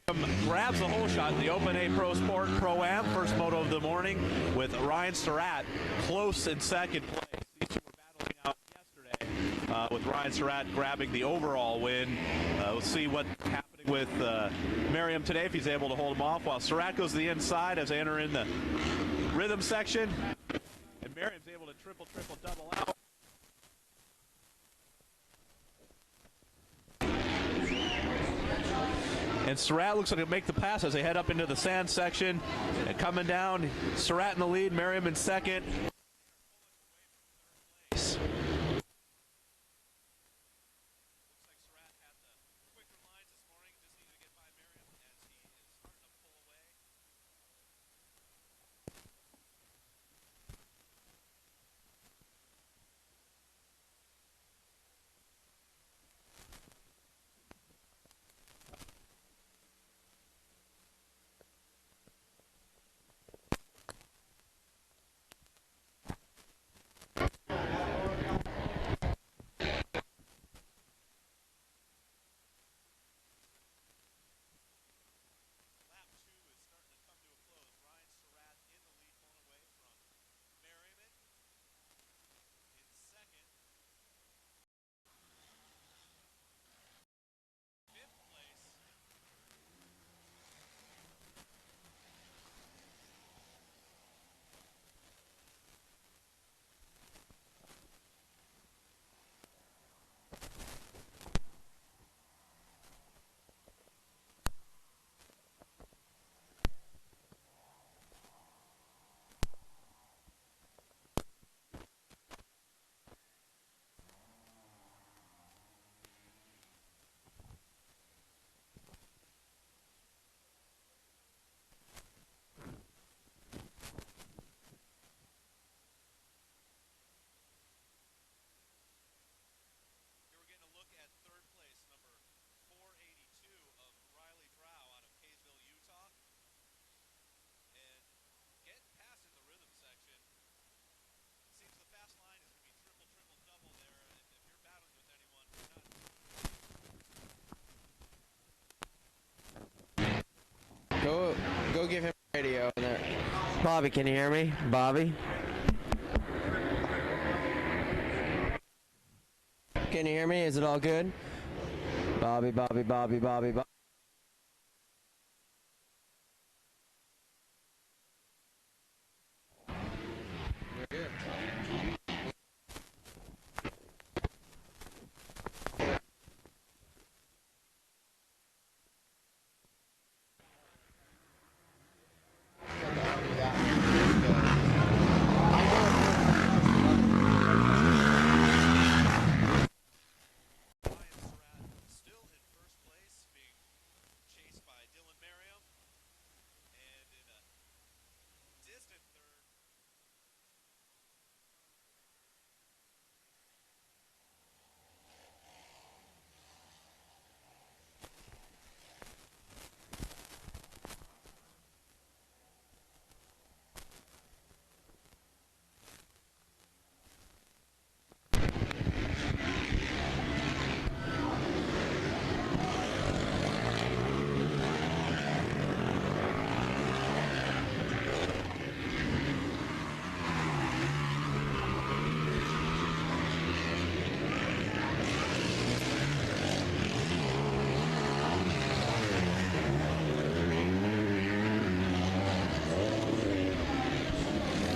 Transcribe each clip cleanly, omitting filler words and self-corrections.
Merriam grabs the hole shot in the Open A Pro Sport Pro-Am, first moto of the morning, with Ryan Surratt close in second place. These two were battling out yesterday, with Ryan Surratt grabbing the overall win. We'll see what's happening with Merriam today, if he's able to hold him off, while Surratt goes to the inside as they enter in the rhythm section. And Merriam's able to triple, double out. And Surratt looks like he'll make the pass as they head up into the sand section. And coming down, Surratt in the lead, Merriam in second. Go give him a radio in there. Bobby, can you hear me? Bobby? Can you hear me? Is it all good? Bobby.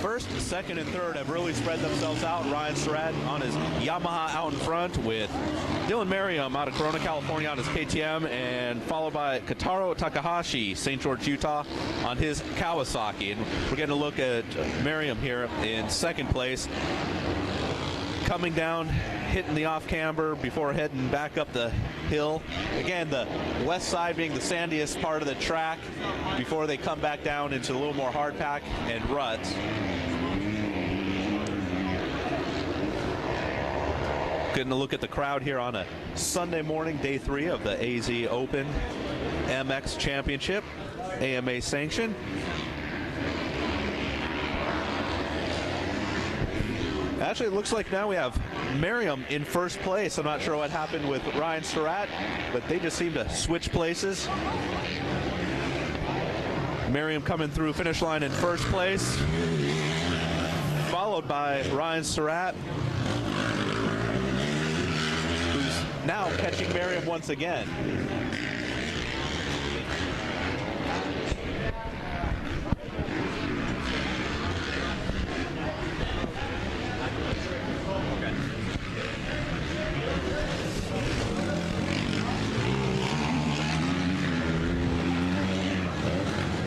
First, second, and third have really spread themselves out. Ryan Surratt on his Yamaha out in front, with Dylan Merriam out of Corona, California on his KTM, and followed by Kotaro Takahashi, St. George, Utah, on his Kawasaki. And we're getting a look at Merriam here in second place, coming down, hitting the off camber before heading back up the hill. Again, the west side being the sandiest part of the track before they come back down into a little more hard pack and ruts. Getting a look at the crowd here on a Sunday morning, day 3 of the AZ Open MX Championship, AMA sanction. Actually, it looks like now we have Merriam in first place. I'm not sure what happened with Ryan Surratt, but they just seem to switch places. Merriam coming through finish line in first place, followed by Ryan Surratt, who's now catching Merriam once again.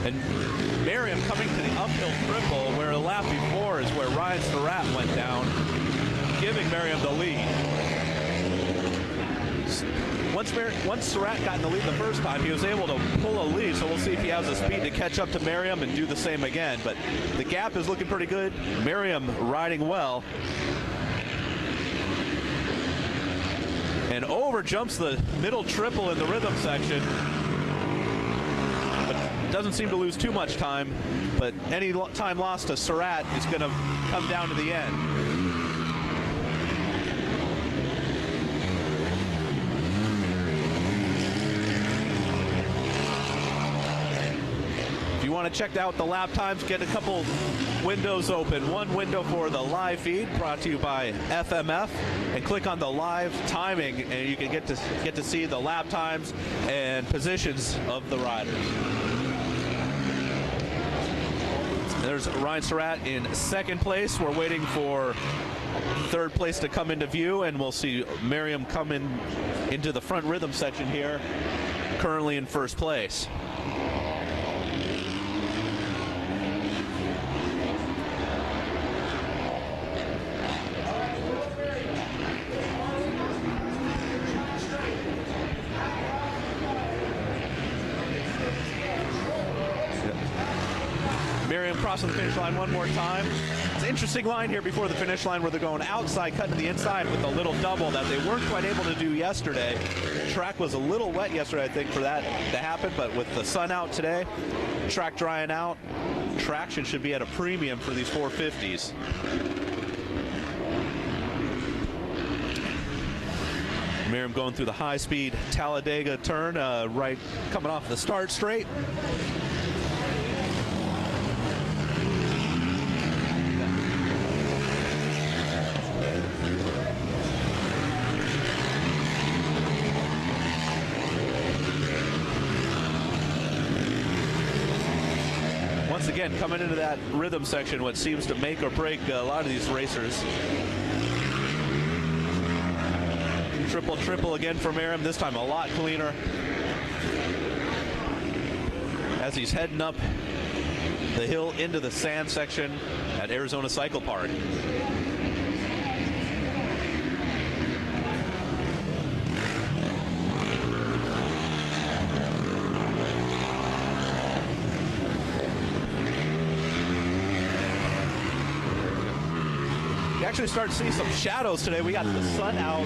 And Merriam coming to the uphill triple, where a lap before is where Ryan Surratt went down, giving Merriam the lead. Once Surratt got in the lead the first time, he was able to pull a lead, so we'll see if he has the speed to catch up to Merriam and do the same again. But the gap is looking pretty good. Merriam riding well. And over jumps the middle triple in the rhythm section. Doesn't seem to lose too much time, but any time lost to Surratt is going to come down to the end. If you want to check out the lap times, get a couple windows open. One window for the live feed, brought to you by FMF, and click on the live timing, and you can get to see the lap times and positions of the riders. There's Ryan Surratt in second place. We're waiting for third place to come into view, and we'll see Merriam come into the front rhythm section here, currently in first place. Merriam crossing the finish line one more time. It's an interesting line here before the finish line where they're going outside, cutting to the inside with a little double that they weren't quite able to do yesterday. The track was a little wet yesterday, I think, for that to happen, but with the sun out today, track drying out, traction should be at a premium for these 450s. Merriam going through the high-speed Talladega turn, right coming off the start straight. Once again, coming into that rhythm section, what seems to make or break a lot of these racers. Triple again for Merriam, this time a lot cleaner. As he's heading up the hill into the sand section at Arizona Cycle Park. Actually start to see some shadows today. We got the sun out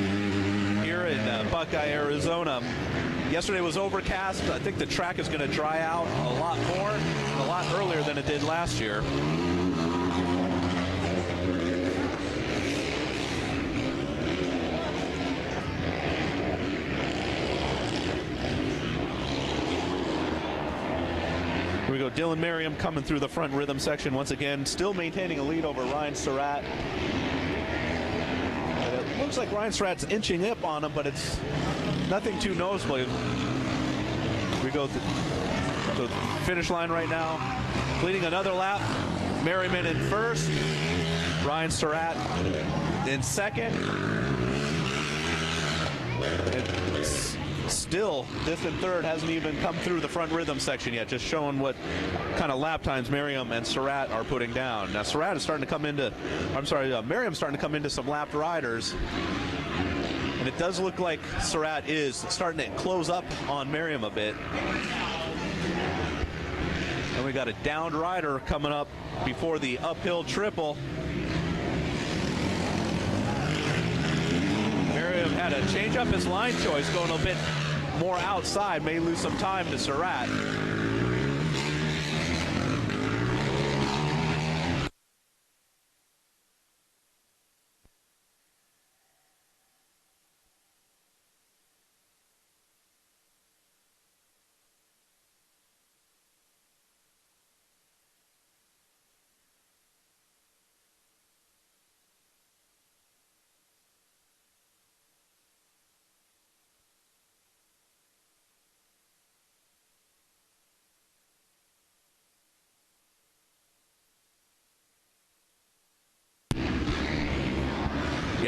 here in Buckeye, Arizona. Yesterday was overcast. I think the track is going to dry out a lot more, a lot earlier than it did last year. Here we go, Dylan Merriam coming through the front rhythm section once again, still maintaining a lead over Ryan Surratt. Looks like Ryan Surratt's inching up on him, but it's nothing too noticeable. We go to the finish line right now, leading another lap. Merriman in first, Ryan Surratt in second. And still, distant third hasn't even come through the front rhythm section yet, just showing what kind of lap times Merriam and Surratt are putting down. Now Surratt is starting to come into, Merriam's starting to come into some lapped riders. And it does look like Surratt is starting to close up on Merriam a bit. And we got a downed rider coming up before the uphill triple. Merriam had to change up his line choice, going a bit more outside, may lose some time to Surratt.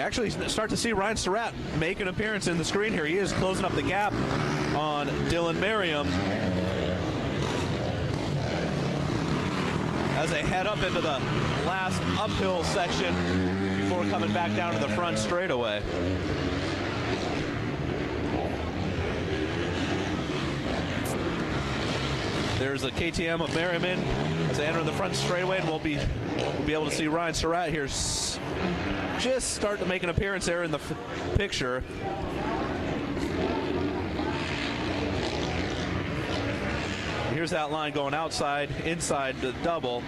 We actually start to see Ryan Surratt make an appearance in the screen here. He is closing up the gap on Dylan Merriam as they head up into the last uphill section before coming back down to the front straightaway. There's the KTM of Merriman as they enter the front straightaway, and we'll be able to see Ryan Surratt here just start to make an appearance there in the picture. Here's that line going outside, inside the double,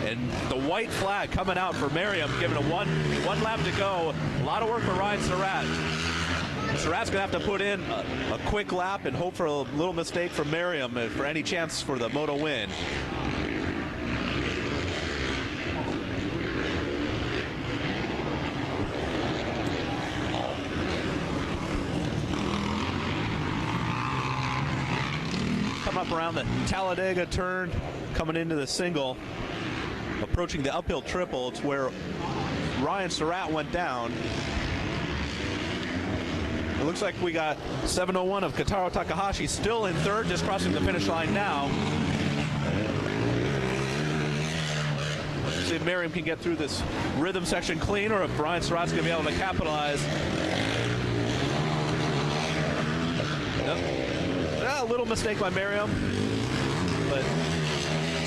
and the white flag coming out for Merriam, giving a one lap to go. A lot of work for Ryan Surratt. Surratt's going to have to put in a quick lap and hope for a little mistake from Merriam for any chance for the moto win. Come up around the Talladega turn, coming into the single, approaching the uphill triple. It's where Ryan Surratt went down. It looks like we got 701 of Kotaro Takahashi still in third, just crossing the finish line now. See if Merriam can get through this rhythm section clean, or if Ryan Surratt's going to be able to capitalize. Yep. A little mistake by Merriam, but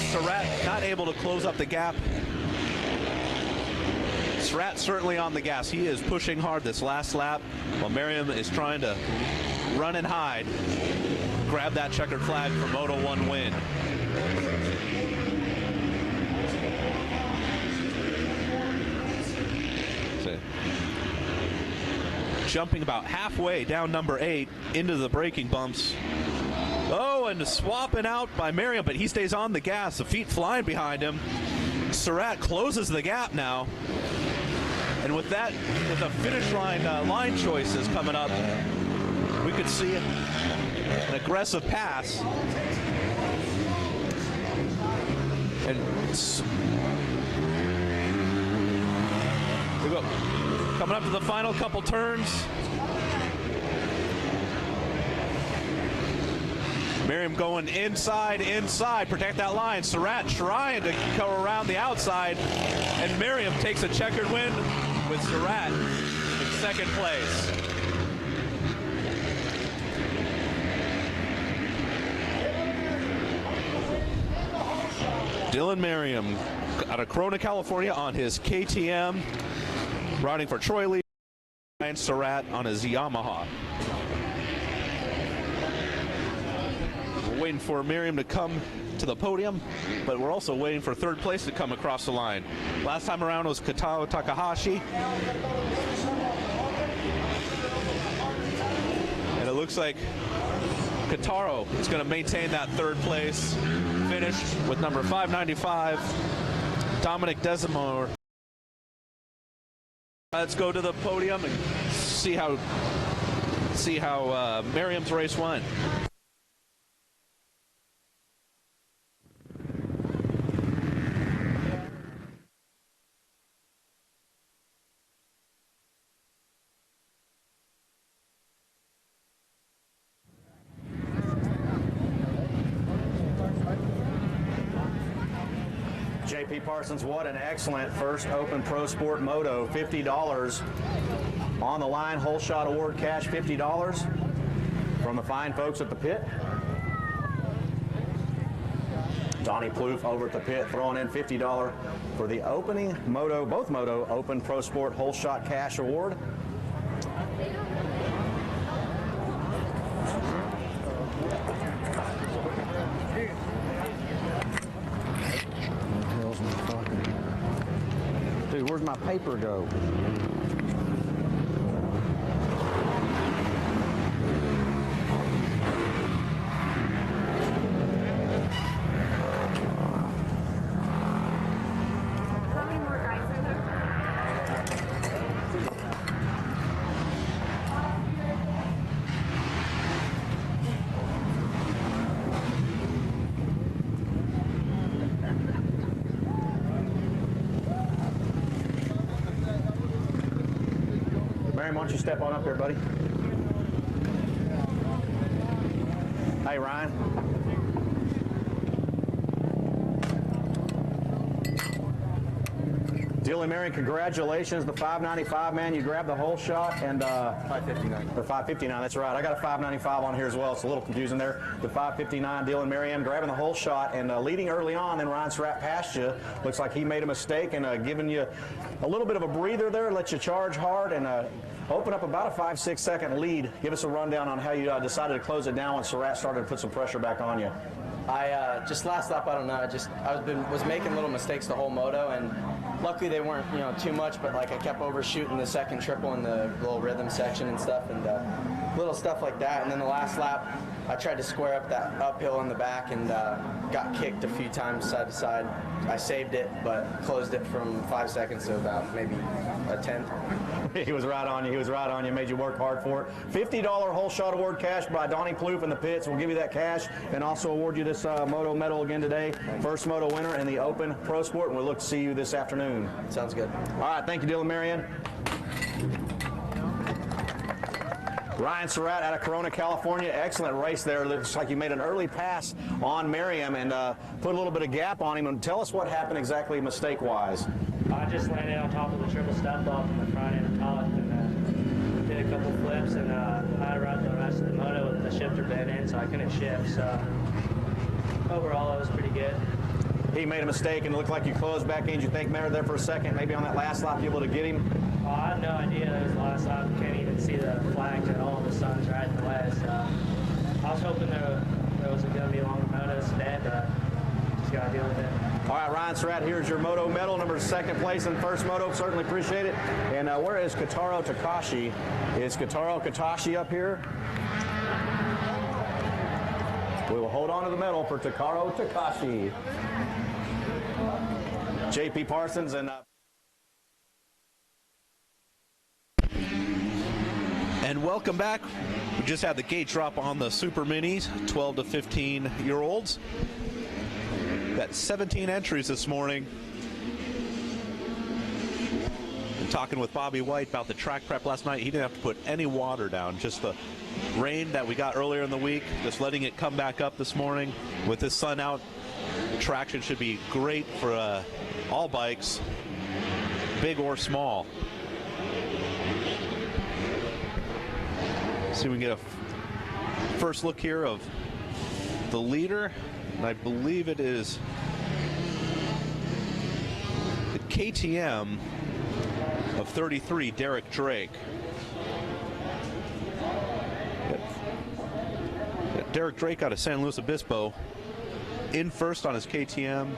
Surratt not able to close up the gap. Surratt certainly on the gas. He is pushing hard this last lap, while Merriam is trying to run and hide, grab that checkered flag for Moto 1 win. Jumping about halfway down number 8 into the braking bumps. Oh, and swapping out by Merriam, but he stays on the gas, the feet flying behind him. Surratt closes the gap now. And with that, with the finish line line choices coming up, we could see an aggressive pass. And we go. Coming up to the final couple turns. Merriam going inside, protect that line. Surratt trying to go around the outside, and Merriam takes a checkered win with Surratt in second place. Dylan Merriam out of Corona, California on his KTM, riding for Troy Lee. Ryan Surratt on his Yamaha. We're waiting for Merriam to come to the podium, but we're also waiting for third place to come across the line. Last time around was Kotaro Takahashi. And it looks like Kotaro is going to maintain that third place finish with number 595, Dominic Desimore. Let's go to the podium and see how Merriam's race went. JP Parsons, what an excellent first Open Pro Sport Moto. $50 on the line, whole shot award cash, $50 from the fine folks at the pit. Donnie Plouffe over at the pit throwing in $50 for the opening Moto, both Moto Open Pro Sport whole shot cash award. Dude, where'd my paper go? Merriam, why don't you step on up here, buddy? Hey, Ryan. Dylan Merriam, congratulations. The 595, man. You grabbed the whole shot and 559. the 559, that's right. I got a 595 on here as well. It's a little confusing there. The 559, Dylan Merriam grabbing the whole shot and leading early on. Then Ryan Surratt passed you. Looks like he made a mistake and giving you a little bit of a breather there. Let you charge hard and open up about a 5-6 second lead. Give us a rundown on how you decided to close it down when Surratt started to put some pressure back on you. I just last lap, I don't know. I was making little mistakes the whole moto, and luckily they weren't too much. But like I kept overshooting the second triple in the little rhythm section and stuff, and little stuff like that. And then the last lap, I tried to square up that uphill in the back and got kicked a few times side to side. I saved it, but closed it from 5 seconds to about maybe a tenth. He was right on you. He was right on you. Made you work hard for it. $50 whole shot award cash by Donnie Plouffe in the pits. We'll give you that cash and also award you this moto medal again today. First moto winner in the Open Pro Sport, and we'll look to see you this afternoon. Sounds good. All right, thank you, Dylan Merriam. Ryan Surratt out of Corona, California. Excellent race there. Looks like you made an early pass on Merriam and put a little bit of gap on him. And tell us what happened exactly mistake-wise. I just landed on top of the triple step off in the front and top and did a couple flips and I rode the rest of the moto with the shifter bent in, so I couldn't shift. So overall, it was pretty good. He made a mistake and it looked like you closed back in. Did you think Merritt there for a second? Maybe on that last lap you able to get him? I had no idea it was the last lap. Can't even see the flags at all. The sun's right in the way. So I was hoping there was going to be longer motos today, but just got to deal with it. All right, Ryan Surratt, here's your moto medal, number second place in first moto. Certainly appreciate it. And where is Kotaro Takashi? Is Kotaro Takashi up here? We will hold on to the medal for Takaro Takashi. JP Parsons and... And welcome back. We just had the gate drop on the Super Minis, 12 to 15-year-olds. Got 17 entries this morning. And talking with Bobby White about the track prep last night, he didn't have to put any water down, just the rain that we got earlier in the week, just letting it come back up this morning. With this sun out, traction should be great for all bikes, big or small. See if we can get a first look here of the leader. And I believe it is the KTM of 33, Derek Drake. Got Derek Drake out of San Luis Obispo in first on his KTM.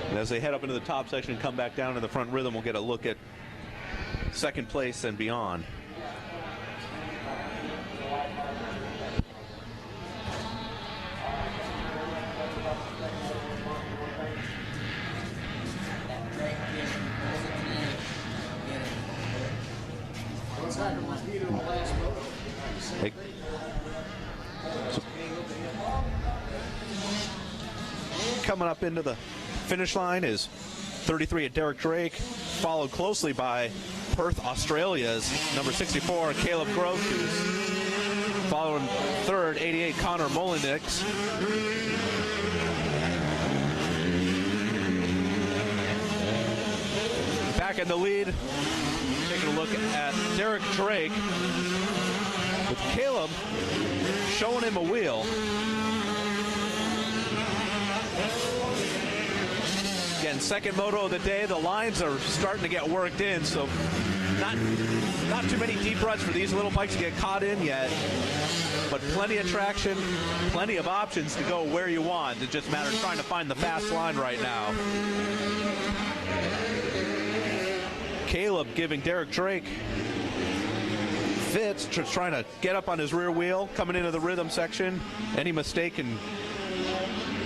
And as they head up into the top section and come back down to the front rhythm, we'll get a look at second place and beyond. Coming up into the finish line is 33 at Derek Drake, followed closely by Perth, Australia's number 64, Caleb Groth, who's following third, 88, Connor Molinix. Back in the lead, taking a look at Derek Drake, with Caleb showing him a wheel. Again, second moto of the day. The lines are starting to get worked in, so not too many deep ruts for these little bikes to get caught in yet, but plenty of traction, plenty of options to go where you want. It just matters trying to find the fast line right now. Caleb giving Derek Drake fits, just trying to get up on his rear wheel, coming into the rhythm section. Any mistake can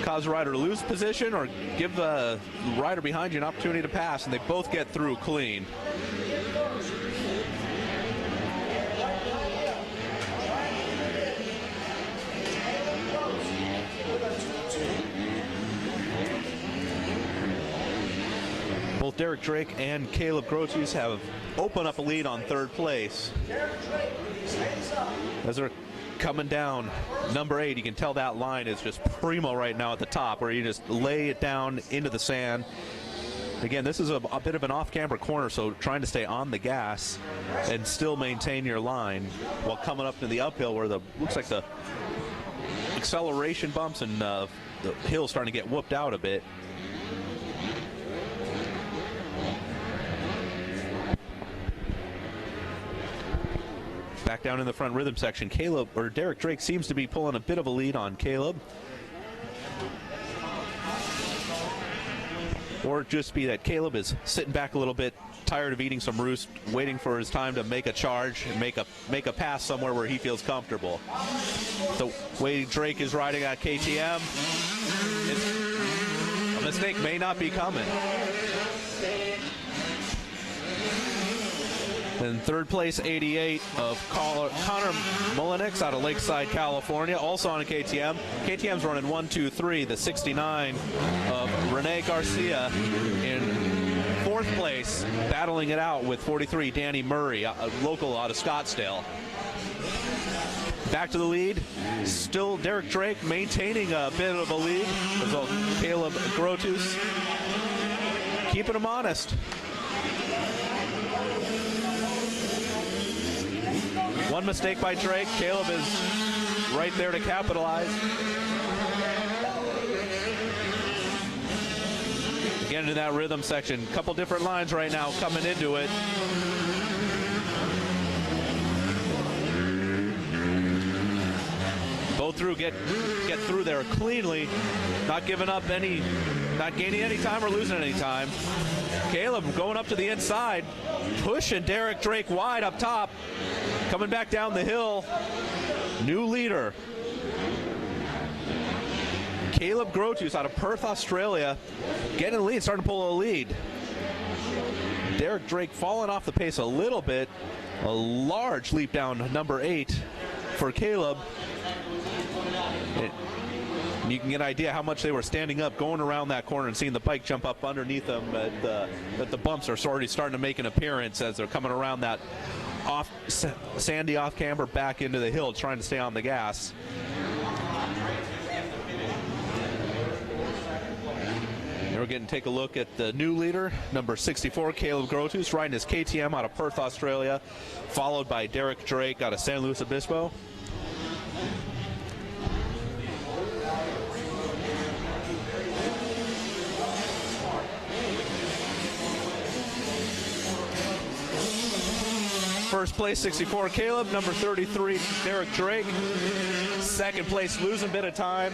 cause the rider to lose position or give the rider behind you an opportunity to pass, and they both get through clean. We'll both Derek Drake and Caleb Grotus have opened up a lead on third place. As they're coming down, number 8, you can tell that line is just primo right now at the top, where you just lay it down into the sand. Again, this is a bit of an off-camber corner, so trying to stay on the gas and still maintain your line while coming up to the uphill where the looks like the acceleration bumps and the hill's starting to get whooped out a bit. Back down in the front rhythm section, Derek Drake seems to be pulling a bit of a lead on Caleb. Or just be that Caleb is sitting back a little bit, tired of eating some roost, waiting for his time to make a charge and make a pass somewhere where he feels comfortable. The way Drake is riding at KTM, a mistake may not be coming. Then third place, 88 of Connor Mullenix out of Lakeside, California, also on a KTM. KTM's running 1-2-3, the 69 of Rene Garcia in fourth place, battling it out with 43, Danny Murray, a local out of Scottsdale. Back to the lead, still Derek Drake maintaining a bit of a lead, as well Caleb Grotus keeping him honest. One mistake by Drake. Caleb is right there to capitalize. Again, in that rhythm section, couple different lines right now coming into it. Both through get through there cleanly, not giving up any, not gaining any time or losing any time. Caleb going up to the inside, pushing Derek Drake wide up top. Coming back down the hill, new leader. Caleb Grotus out of Perth, Australia, getting the lead, starting to pull a lead. Derek Drake falling off the pace a little bit. A large leap down number 8 for Caleb. You can get an idea how much they were standing up, going around that corner and seeing the bike jump up underneath them. But the bumps are already starting to make an appearance as they're coming around that sandy off-camber back into the hill, trying to stay on the gas. And we're getting to take a look at the new leader, number 64, Caleb Grotus, riding his KTM out of Perth, Australia, followed by Derek Drake out of San Luis Obispo. First place, 64, Caleb. Number 33, Derek Drake. Second place, losing a bit of time.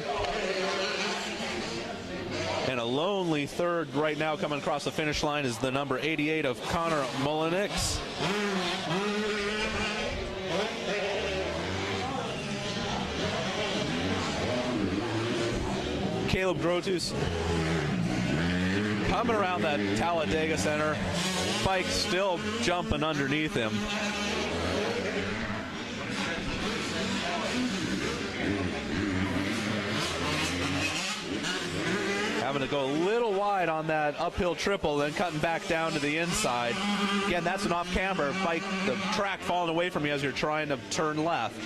And a lonely third right now coming across the finish line is the number 88 of Connor Mullenix. Caleb Grotus coming around that Talladega Center. Bike still jumping underneath him. Having to go a little wide on that uphill triple, then cutting back down to the inside. Again, that's an off-camber bike, the track falling away from you as you're trying to turn left.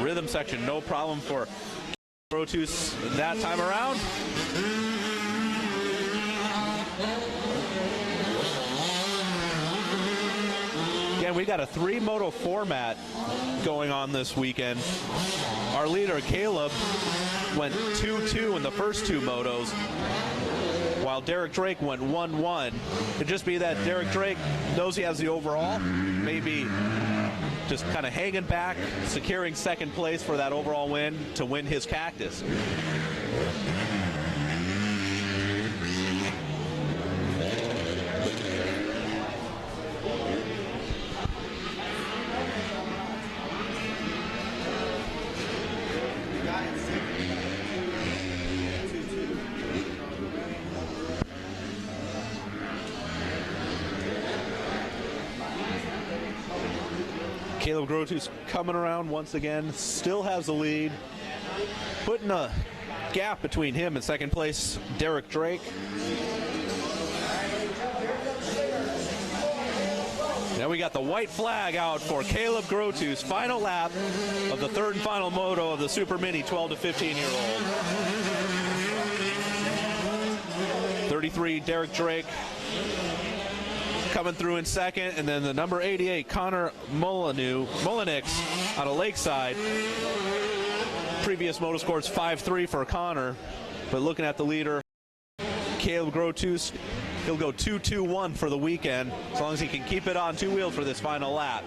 Rhythm section, no problem for Grotus that time around. Again, we got a 3-moto format going on this weekend. Our leader, Caleb, went 2-2 in the first 2 motos, while Derek Drake went 1-1. Could just be that Derek Drake knows he has the overall, maybe just kind of hanging back, securing second place for that overall win to win his Cactus. Caleb Grotus coming around once again, still has the lead, putting a gap between him and second place Derek Drake. Now we got the white flag out for Caleb Grotus, final lap of the third and final moto of the Super Mini 12 to 15-year-old. 33 Derek Drake coming through in second, and then the number 88 Connor Molinix out of Lakeside. Previous moto scores 5-3 for Connor, but looking at the leader, Caleb Grotus, he'll go 2-2-1 for the weekend as long as he can keep it on two wheels for this final lap.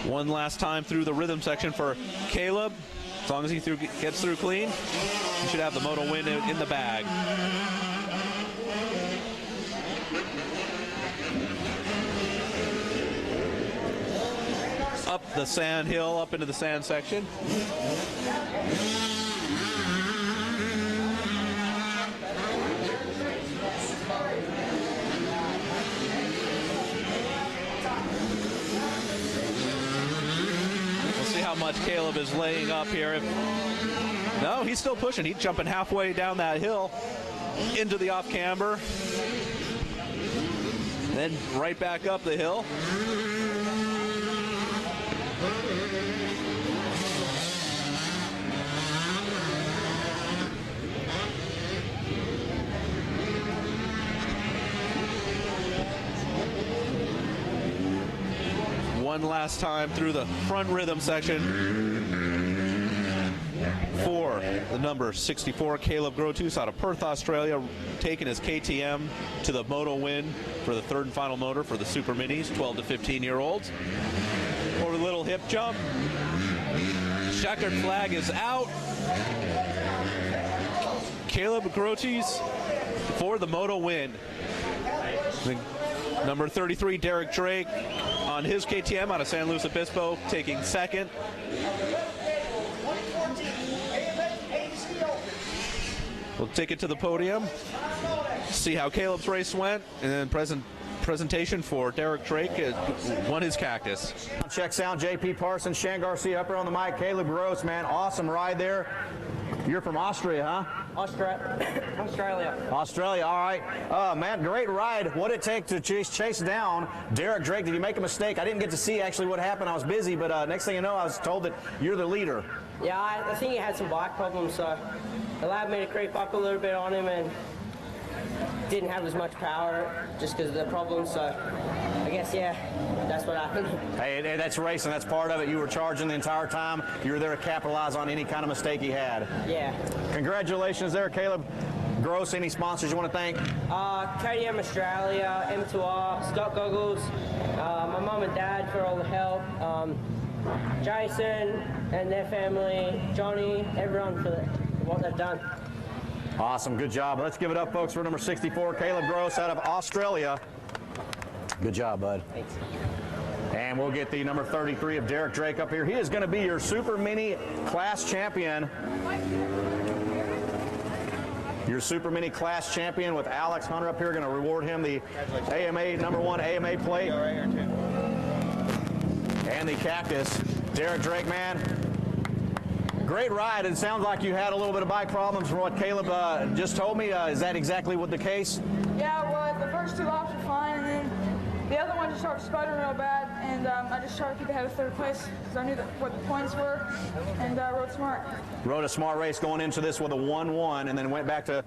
One last time through the rhythm section for Caleb. As long as he gets through clean, he should have the moto win in the bag. Up the sand hill, up into the sand section. How much Caleb is laying up here. No, he's still pushing. He's jumping halfway down that hill into the off camber, then right back up the hill. One last time through the front rhythm section for the number 64 Caleb Grotus out of Perth, Australia, taking his KTM to the moto win for the third and final motor for the Super Minis, 12 to 15-year-olds. For a little hip jump. Checkered flag is out. Caleb Grotus for the moto win. Number 33 Derek Drake on his KTM out of San Luis Obispo, taking second. We'll take it to the podium, see how Caleb's race went, and then presentation for Derek Drake won his Cactus. Check sound, JP Parsons, Shan Garcia up there on the mic. Caleb Gross, man, awesome ride there. You're from Austria, huh? Australia. Australia, all right. Man, great ride. What did it take to chase down Derek Drake? Did you make a mistake? I didn't get to see actually what happened. I was busy, but next thing you know, I was told that you're the leader. Yeah, I think he had some bike problems, so it allowed me to creep up a little bit on him and didn't have as much power just because of the problems, so I guess, yeah, that's what happened. Hey, that's racing. That's part of it. You were charging the entire time. You were there to capitalize on any kind of mistake he had. Yeah. Congratulations there, Caleb Gross. Any sponsors you want to thank? KTM Australia, M2R, Scott Goggles, my mum and dad for all the help, Jason and their family, Johnny, everyone for what they've done. Awesome. Good job. Let's give it up, folks, for number 64, Caleb Gross out of Australia. Good job, bud. Thanks. And we'll get the number 33 of Derek Drake up here. He is going to be your Super Mini Class Champion. Your Super Mini Class Champion with Alex Hunter up here. Going to reward him the AMA, number 1 AMA plate. And the Cactus. Derek Drake, man, great ride. It sounds like you had a little bit of bike problems from what Caleb just told me. Is that exactly what the case? Yeah, well, the first 2 laps were fine, and then the other one just started sputtering real bad, and I just tried to keep ahead of third place because I knew what the points were, and rode smart. Rode a smart race going into this with a 1-1, and then went back to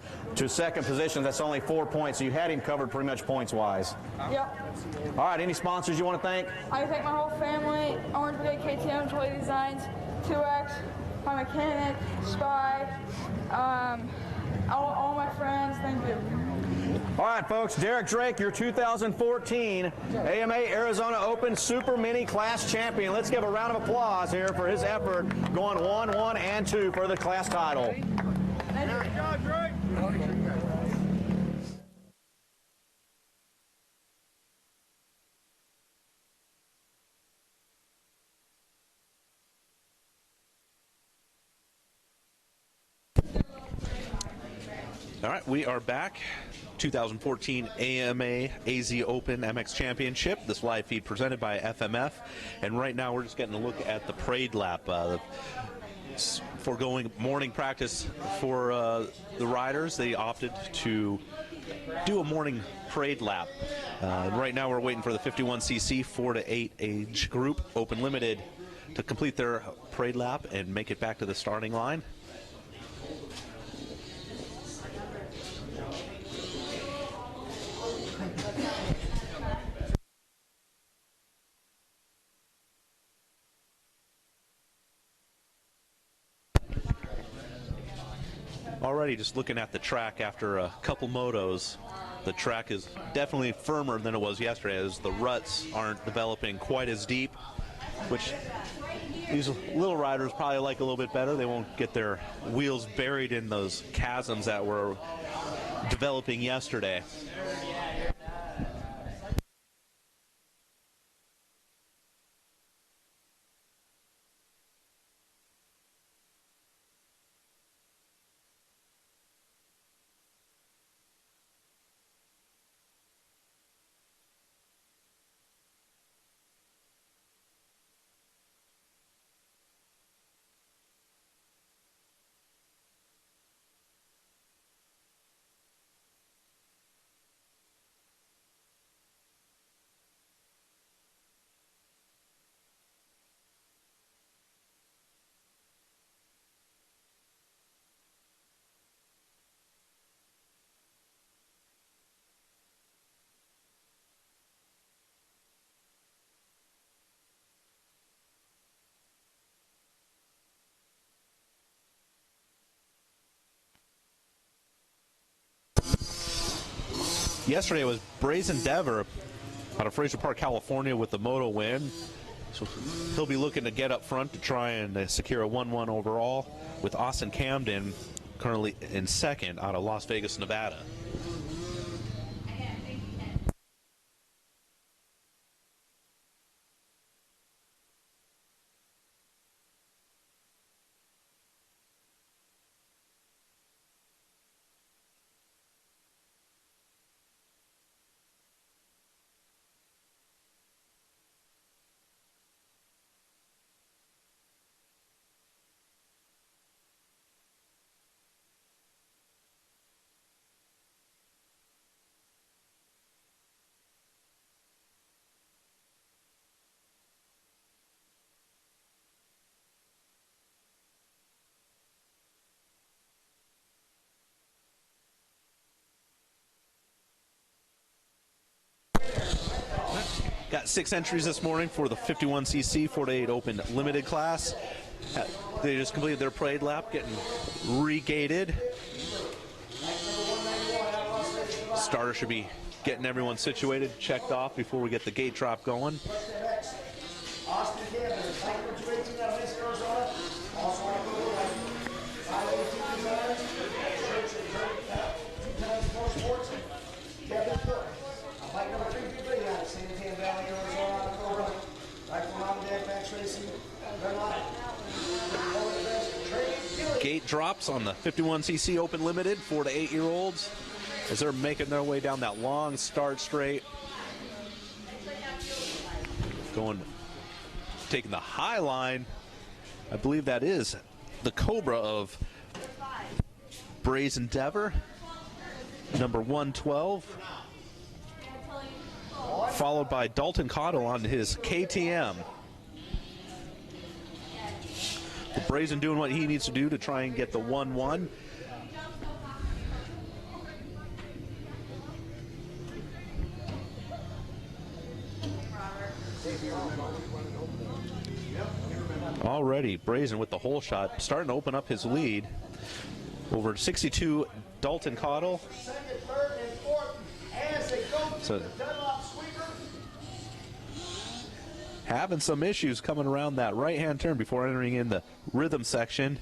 second position. That's only 4 points, so you had him covered pretty much points-wise. Yep. All right, any sponsors you want to thank? I thank my whole family, Orange Brigade KTM, Toy Designs, 2X, my mechanic, Spy, all my friends, thank you. All right, folks, Derek Drake, your 2014 AMA Arizona Open Super Mini Class Champion. Let's give a round of applause here for his effort going 1, 1, and 2 for the class title. Good job, Drake. All right, we are back. 2014 AMA AZ Open MX Championship. This live feed presented by FMF. And right now we're just getting a look at the parade lap. Foregoing morning practice for the riders, they opted to do a morning parade lap. Right now we're waiting for the 51cc 4 to 8 age group Open Limited to complete their parade lap and make it back to the starting line. Already just looking at the track after a couple motos, the track is definitely firmer than it was yesterday as the ruts aren't developing quite as deep, which these little riders probably like a little bit better. They won't get their wheels buried in those chasms that were developing yesterday. Yesterday was Brazen Dever out of Fraser Park, California with the moto win. So he'll be looking to get up front to try and secure a 1-1 overall, with Austin Camden currently in second out of Las Vegas, Nevada. Got 6 entries this morning for the 51cc 4 to 8 Open Limited class. They just completed their parade lap, getting regated. Starter should be getting everyone situated, checked off before we get the gate drop going. Austin Camden, 1918 out of Mesa, Arizona. Also on the road, 518 designs, two-times more sports. Kevin Cook, bike number 353 out of Santan Valley, Arizona, October. Right from Mom and Dad, Max Racing, Gate drops on the 51cc Open Limited 4 to 8-year-olds as they're making their way down that long start straight. Taking the high line. I believe that is the Cobra of Brazen Dever, number 112. Followed by Dalton Cottle on his KTM. The Brazen doing what he needs to do to try and get the 1-1. Already Brazen with the hole shot, starting to open up his lead over 62 Dalton Cottle. So having some issues coming around that right-hand turn before entering in the rhythm section.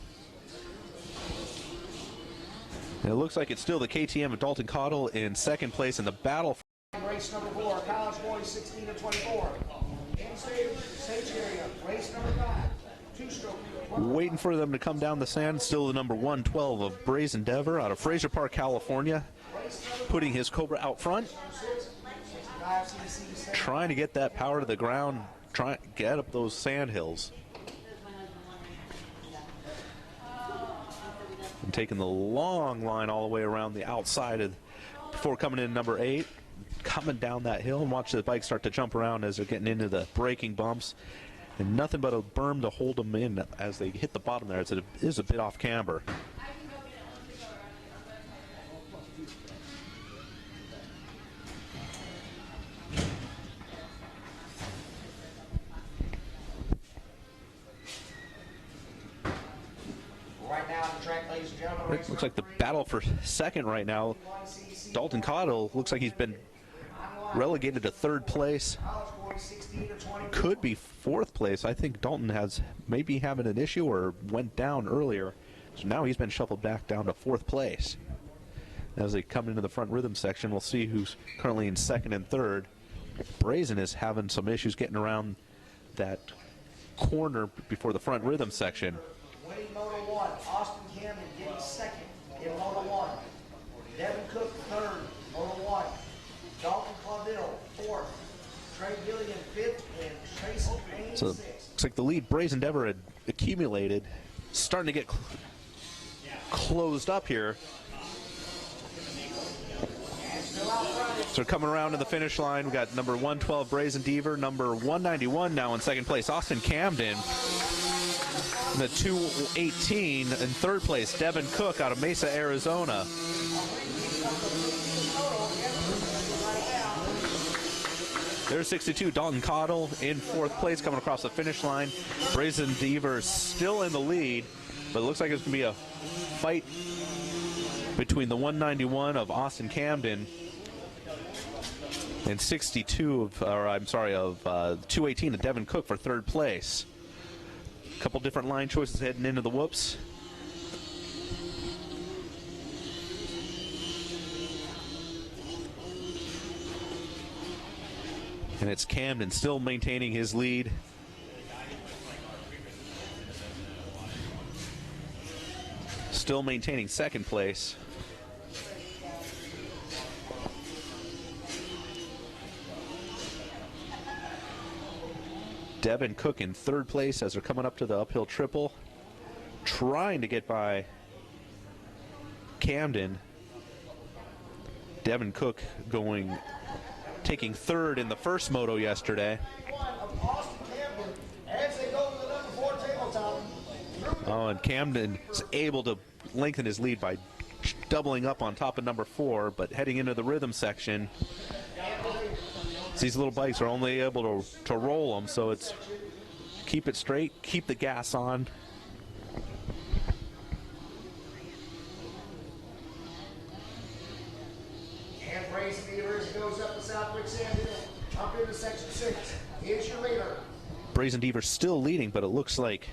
And it looks like it's still the KTM of Dalton Cottle in second place in the battle. Race number 4, college boys 16 to 24. In stage area, race number 5. Waiting for them to come down the sand. Still the number 112 of Brazen Endeavor out of Fraser Park, California. Putting his Cobra out front. Trying to get that power to the ground. Trying to get up those sand hills. And taking the long line all the way around the outside before coming in number 8. Coming down that hill, and watch the bike start to jump around as they're getting into the braking bumps. And nothing but a berm to hold them in as they hit the bottom there. It is a bit off camber. Right now on the track, ladies and gentlemen. It looks like the battle for second right now. Dalton Cottle looks like he's been relegated to 3rd place. Could be 4th place. I think Dalton has maybe having an issue or went down earlier. So now he's been shuffled back down to 4th place. As they come into the front rhythm section, we'll see who's currently in 2nd and 3rd. Brazen is having some issues getting around that corner before the front rhythm section. Winning Moto 1, Austin Camden getting 2nd in Moto 1. Devin Cook 3rd, Moto 1. Dalton Claudille 4th. Trey Gillian 5th, and Tracy Payne So 6th. looks like the lead Brazen Endeavor had accumulated, starting to get closed up here. So coming around to the finish line, we got number 112 Brazen Endeavor, number 191 now in 2nd place, Austin Camden. In the 218 in 3rd place, Devin Cook out of Mesa, Arizona. There's 62, Dalton Cottle in 4th place coming across the finish line. Brazen Endeavor still in the lead, but it looks like it's going to be a fight between the 191 of Austin Camden and 62 of, or I'm sorry, of 218 of Devin Cook for 3rd place. A couple different line choices heading into the whoops. And it's Camden still maintaining his lead. Still maintaining 2nd place. Devin Cook in 3rd place as they're coming up to the uphill triple. Trying to get by Camden. Devin Cook taking 3rd in the first moto yesterday. Oh, and Camden is able to lengthen his lead by doubling up on top of number 4, but heading into the rhythm section, these little bikes are only able to roll them, so it's keep it straight, keep the gas on. And Brazen Endeavor goes up the Southwick Sand Hill, up into section 6. Here's your leader. Brazen Endeavor still leading, but it looks like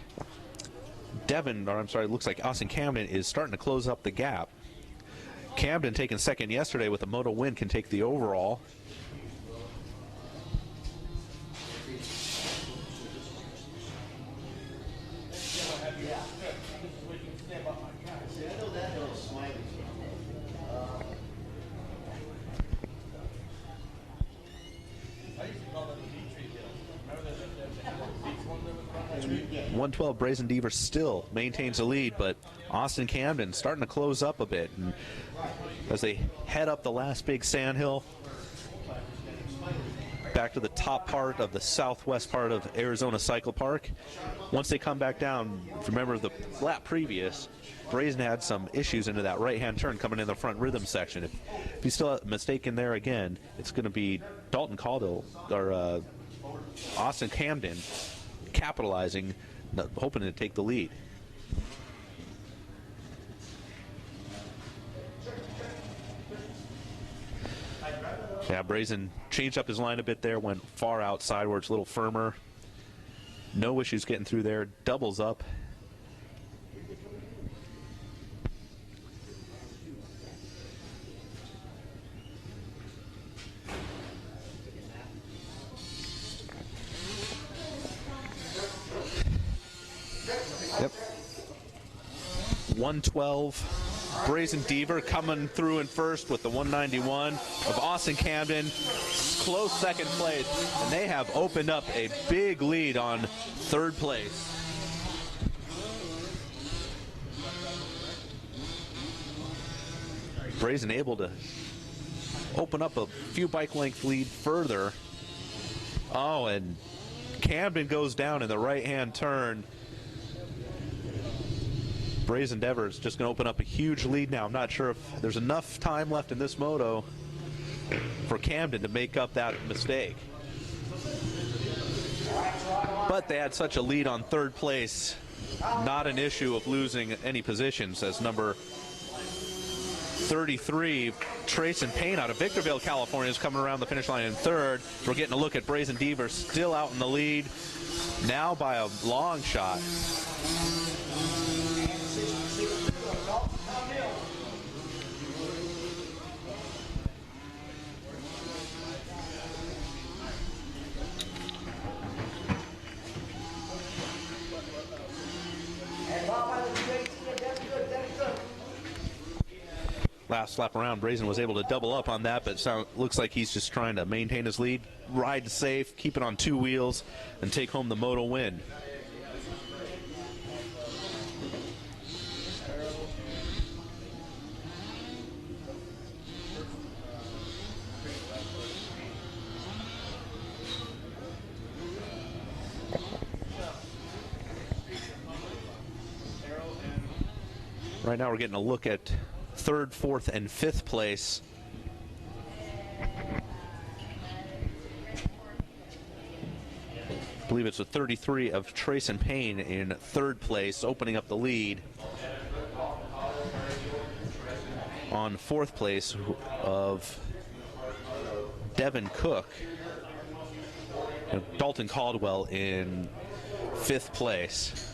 it looks like Austin Camden is starting to close up the gap. Camden taking 2nd yesterday with a moto win can take the overall. Yeah. 112 Brazen Endeavor still maintains the lead, but Austin Camden starting to close up a bit. And as they head up the last big sand hill, back to the top part of the southwest part of Arizona Cycle Park. Once they come back down, remember the lap previous, Brazen had some issues into that right-hand turn coming in the front rhythm section. If you still have a mistake in there again, it's going to be Dalton Caudill or Austin Camden capitalizing, hoping to take the lead. Yeah, Brazen changed up his line a bit there, went far outside where it's a little firmer. No issues getting through there, doubles up. Yep. 112. Brazen Deaver coming through in first with the 191 of Austin Camden. Close second place, and they have opened up a big lead on third place. Brazen able to open up a few bike length lead further. Oh, and Camden goes down in the right-hand turn. Brazen Deaver is just going to open up a huge lead now. I'm not sure if there's enough time left in this moto for Camden to make up that mistake. But they had such a lead on third place, not an issue of losing any positions, as number 33, Trace and Payne out of Victorville, California, is coming around the finish line in third. We're getting a look at Brazen Deaver still out in the lead, now by a long shot. Last lap around, Brazen was able to double up on that, but looks like he's just trying to maintain his lead, ride safe, keep it on two wheels, and take home the moto win. Right now we're getting a look at third, fourth, and fifth place. I believe it's a 33 of Trace and Payne in third place, opening up the lead. On fourth place of Devin Cook. And Dalton Caldwell in fifth place.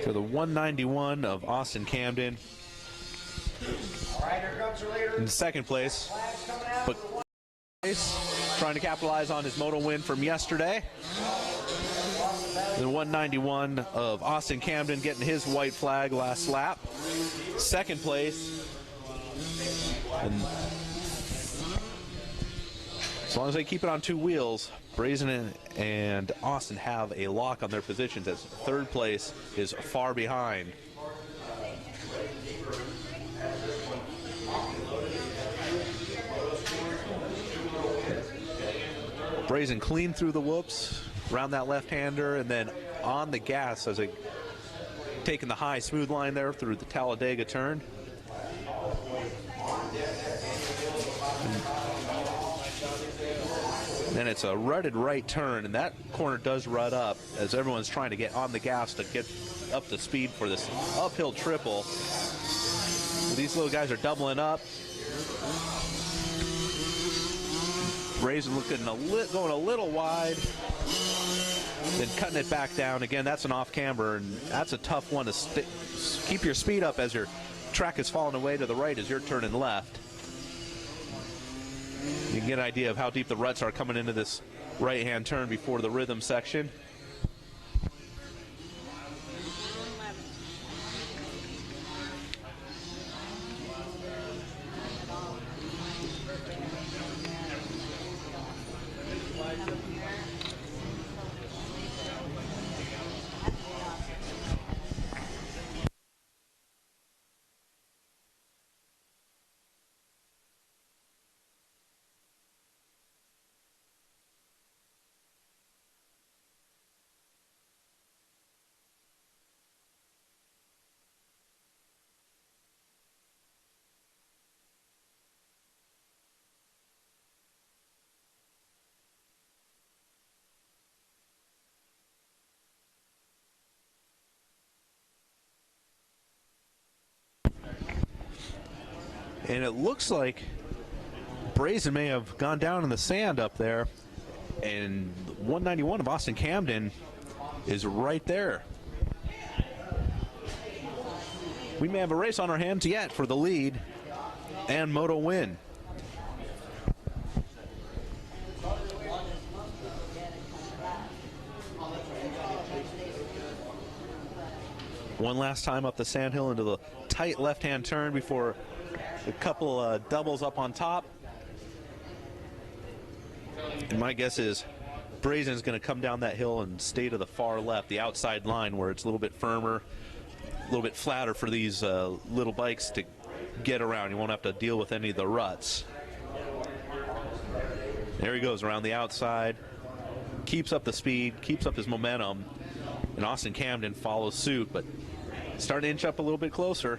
To the 191 of Austin Camden in second place, but trying to capitalize on his moto win from yesterday. The 191 of Austin Camden getting his white flag last lap. Second place, and as long as they keep it on two wheels, Brazen and Austin have a lock on their positions, as third place is far behind. Brazen clean through the whoops, around that left-hander, and then on the gas as they taking the high smooth line there through the Talladega turn. Then it's a rutted right turn, and that corner does rut up as everyone's trying to get on the gas to get up to speed for this uphill triple. These little guys are doubling up. Brazen looking going a little wide, then cutting it back down. Again, that's an off-camber, and that's a tough one to keep your speed up as your track is falling away to the right as you're turning left. You can get an idea of how deep the ruts are coming into this right-hand turn before the rhythm section. And it looks like Brazen may have gone down in the sand up there, and 191 of Austin Camden is right there. We may have a race on our hands yet for the lead and moto win. One last time up the sandhill into the tight left-hand turn before a couple doubles up on top. And my guess is Brazen's going to come down that hill and stay to the far left, the outside line, where it's a little bit firmer, a little bit flatter for these little bikes to get around. You won't have to deal with any of the ruts. There he goes around the outside, keeps up the speed, keeps up his momentum, and Austin Camden follows suit, but starting to inch up a little bit closer.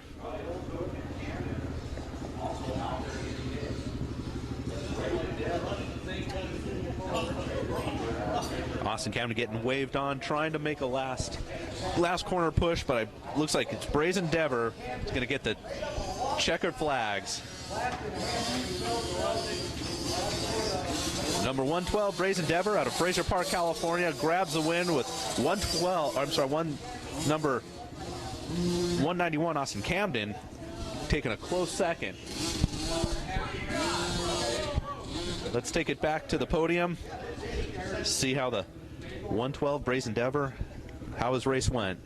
Austin Camden getting waved on, trying to make a last corner push, but it looks like it's Brazen Dever. It's going to get the checkered flags. Number 112, Brazen Dever out of Fraser Park, California, grabs the win with number 191, Austin Camden, taking a close second. Let's take it back to the podium. See how the 112 Brazen Dever, how his race went.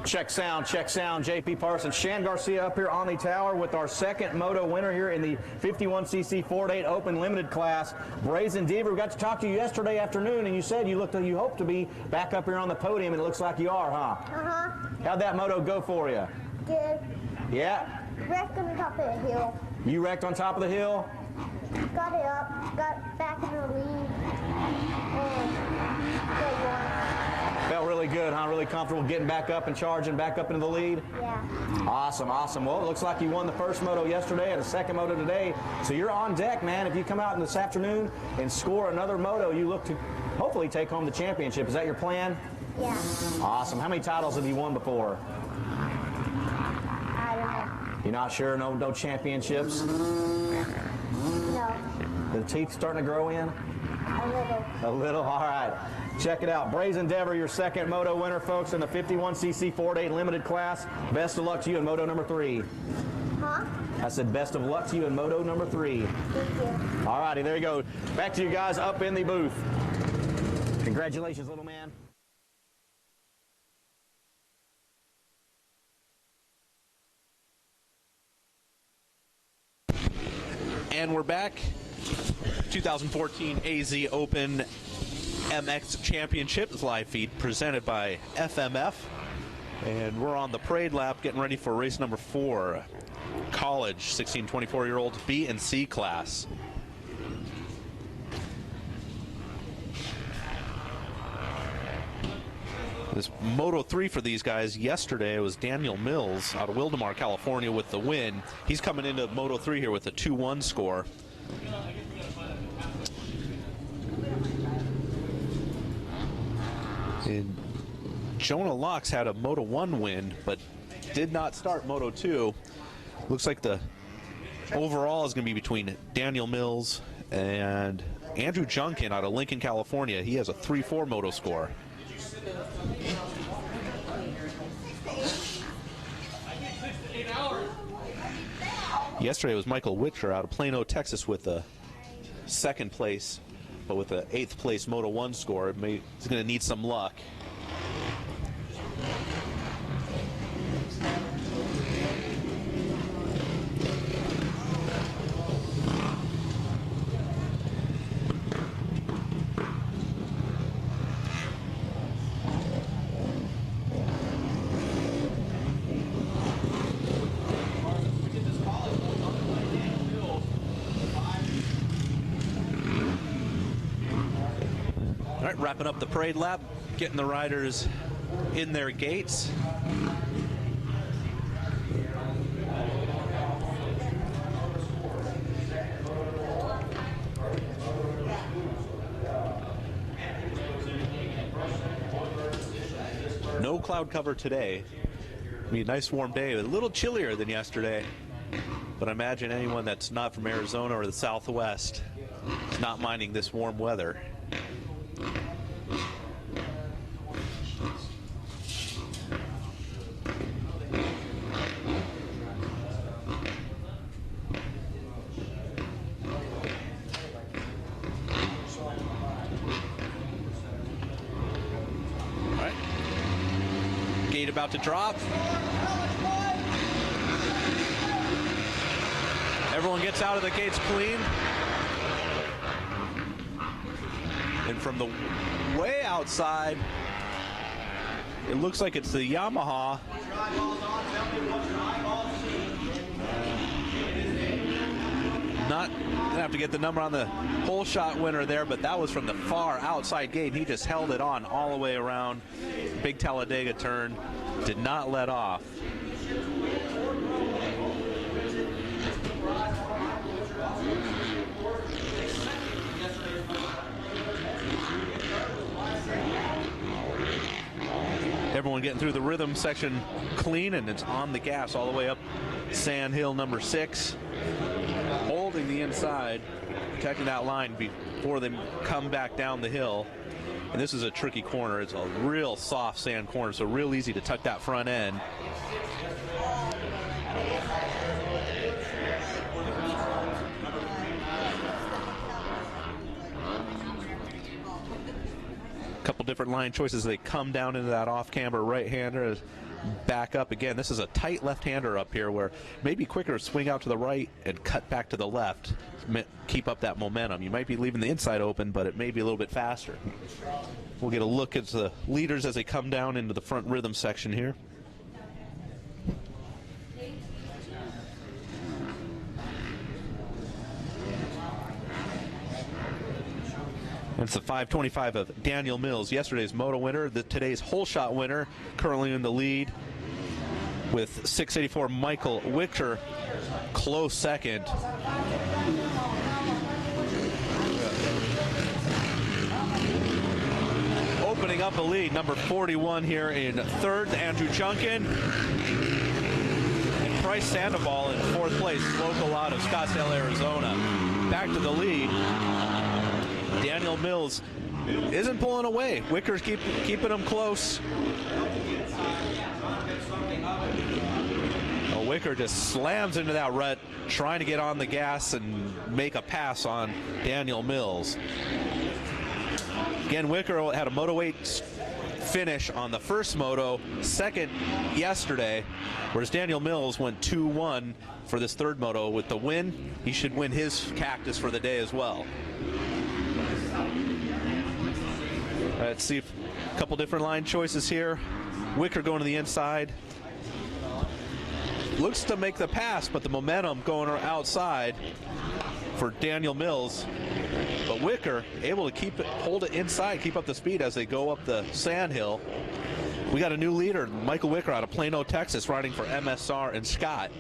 Check sound, JP Parsons. Shan Garcia up here on the tower with our second moto winner here in the 51cc Ford 8 Open Limited class. Brazen Dever, we got to talk to you yesterday afternoon, and you said you hope to be back up here on the podium, and it looks like you are, huh? Uh-huh. How'd that moto go for you? Good. Yeah? Wrecked on the top of the hill. You wrecked on top of the hill? Got it up, got back in the lead, and they won. Felt really good, huh? Really comfortable getting back up and charging back up into the lead? Yeah. Awesome. Well, it looks like you won the first moto yesterday and the second moto today. So you're on deck, man. If you come out in this afternoon and score another moto, you look to hopefully take home the championship. Is that your plan? Yeah. Awesome. How many titles have you won before? I don't know. You're not sure? No championships? No. The teeth starting to grow in? A little. A little? All right. Check it out. Brazen Dever, your second moto winner, folks, in the 51cc Ford 8 Limited class. Best of luck to you in moto number 3. Huh? I said best of luck to you in moto number 3. Thank you. All righty, there you go. Back to you guys up in the booth. Congratulations, little man. And we're back. 2014 AZ Open MX Championship is live feed presented by FMF. And we're on the parade lap getting ready for race number 4. College 16 to 24-year-olds B and C class. This Moto 3 for these guys yesterday was Daniel Mills out of Wildemar, California with the win. He's coming into Moto 3 here with a 2-1 score. And Jonah Locks had a Moto 1 win, but did not start Moto 2. Looks like the overall is going to be between Daniel Mills and Andrew Junkin out of Lincoln, California. He has a 3-4 Moto score. Yesterday was Michael Witcher out of Plano, Texas with a 2nd place, but with an 8th place Moto 1 score. He's going to need some luck. All right, wrapping up the parade lap, getting the riders in their gates. No cloud cover today. It'll be a nice warm day, a little chillier than yesterday. But I imagine anyone that's not from Arizona or the Southwest is not minding this warm weather. All right. Gate about to drop. Everyone gets out of the gates clean. And from the way outside, it looks like it's the Yamaha. Not gonna have to get the number on the hole shot winner there, but that was from the far outside gate. He just held it on all the way around. Big Talladega turn, did not let off. Everyone getting through the rhythm section clean, and it's on the gas all the way up Sand Hill number 6. Holding the inside, protecting that line before they come back down the hill. And this is a tricky corner. It's a real soft sand corner, so real easy to tuck that front end. Couple different line choices. They come down into that off-camber right-hander, back up again. This is a tight left-hander up here where maybe quicker swing out to the right and cut back to the left. Keep up that momentum. You might be leaving the inside open, but it may be a little bit faster. We'll get a look at the leaders as they come down into the front rhythm section here. It's the 525 of Daniel Mills, yesterday's moto winner, today's hole shot winner, currently in the lead with 684 Michael Wichter, close second. Opening up the lead, number 41 here in third, Andrew Junkin. And Bryce Sandoval in fourth place, local out of Scottsdale, Arizona. Back to the lead. Daniel Mills isn't pulling away. Wicker's keeping him close. Wicker just slams into that rut, trying to get on the gas and make a pass on Daniel Mills. Again, Wicker had a Moto 8 finish on the first moto, second yesterday, whereas Daniel Mills went 2-1 for this third moto. With the win, he should win his cactus for the day as well. Let's see a couple different line choices here. Wicker going to the inside. Looks to make the pass, but the momentum going outside for Daniel Mills. But Wicker able to hold it inside, keep up the speed as they go up the sand hill. We got a new leader, Michael Wicker out of Plano, Texas, riding for MSR and Scott.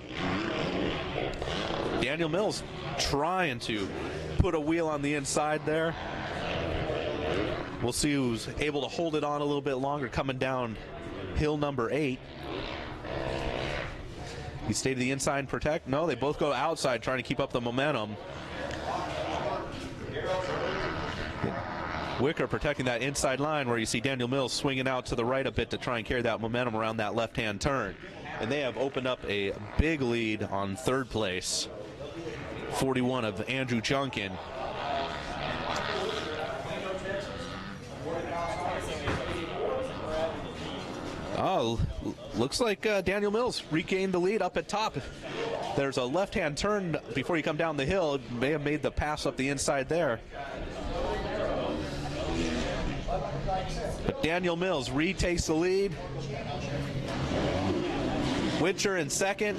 Daniel Mills trying to put a wheel on the inside there. We'll see who's able to hold it on a little bit longer coming down hill number 8. He stayed to the inside and protect. No, they both go outside trying to keep up the momentum. Wicker protecting that inside line where you see Daniel Mills swinging out to the right a bit to try and carry that momentum around that left-hand turn. And they have opened up a big lead on third place. 41 of Andrew Junkin. Oh, looks like Daniel Mills regained the lead up at top. There's a left-hand turn before you come down the hill. May have made the pass up the inside there. But Daniel Mills retakes the lead. Wichter in second.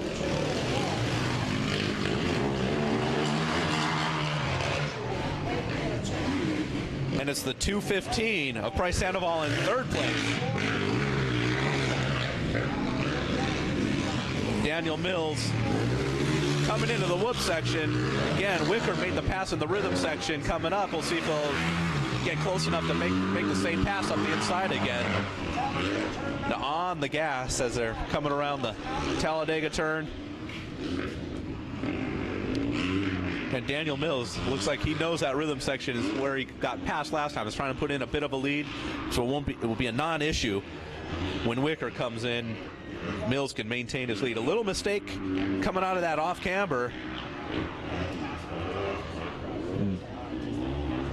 And it's the 2:15 of Bryce Sandoval in third place. Daniel Mills coming into the whoop section. Again, Wicker made the pass in the rhythm section. Coming up, we'll see if he'll get close enough to make the same pass up the inside again. Now on the gas as they're coming around the Talladega turn. And Daniel Mills looks like he knows that rhythm section is where he got past last time. He's trying to put in a bit of a lead, so it will be a non-issue when Wicker comes in. Mills can maintain his lead. A little mistake coming out of that off camber.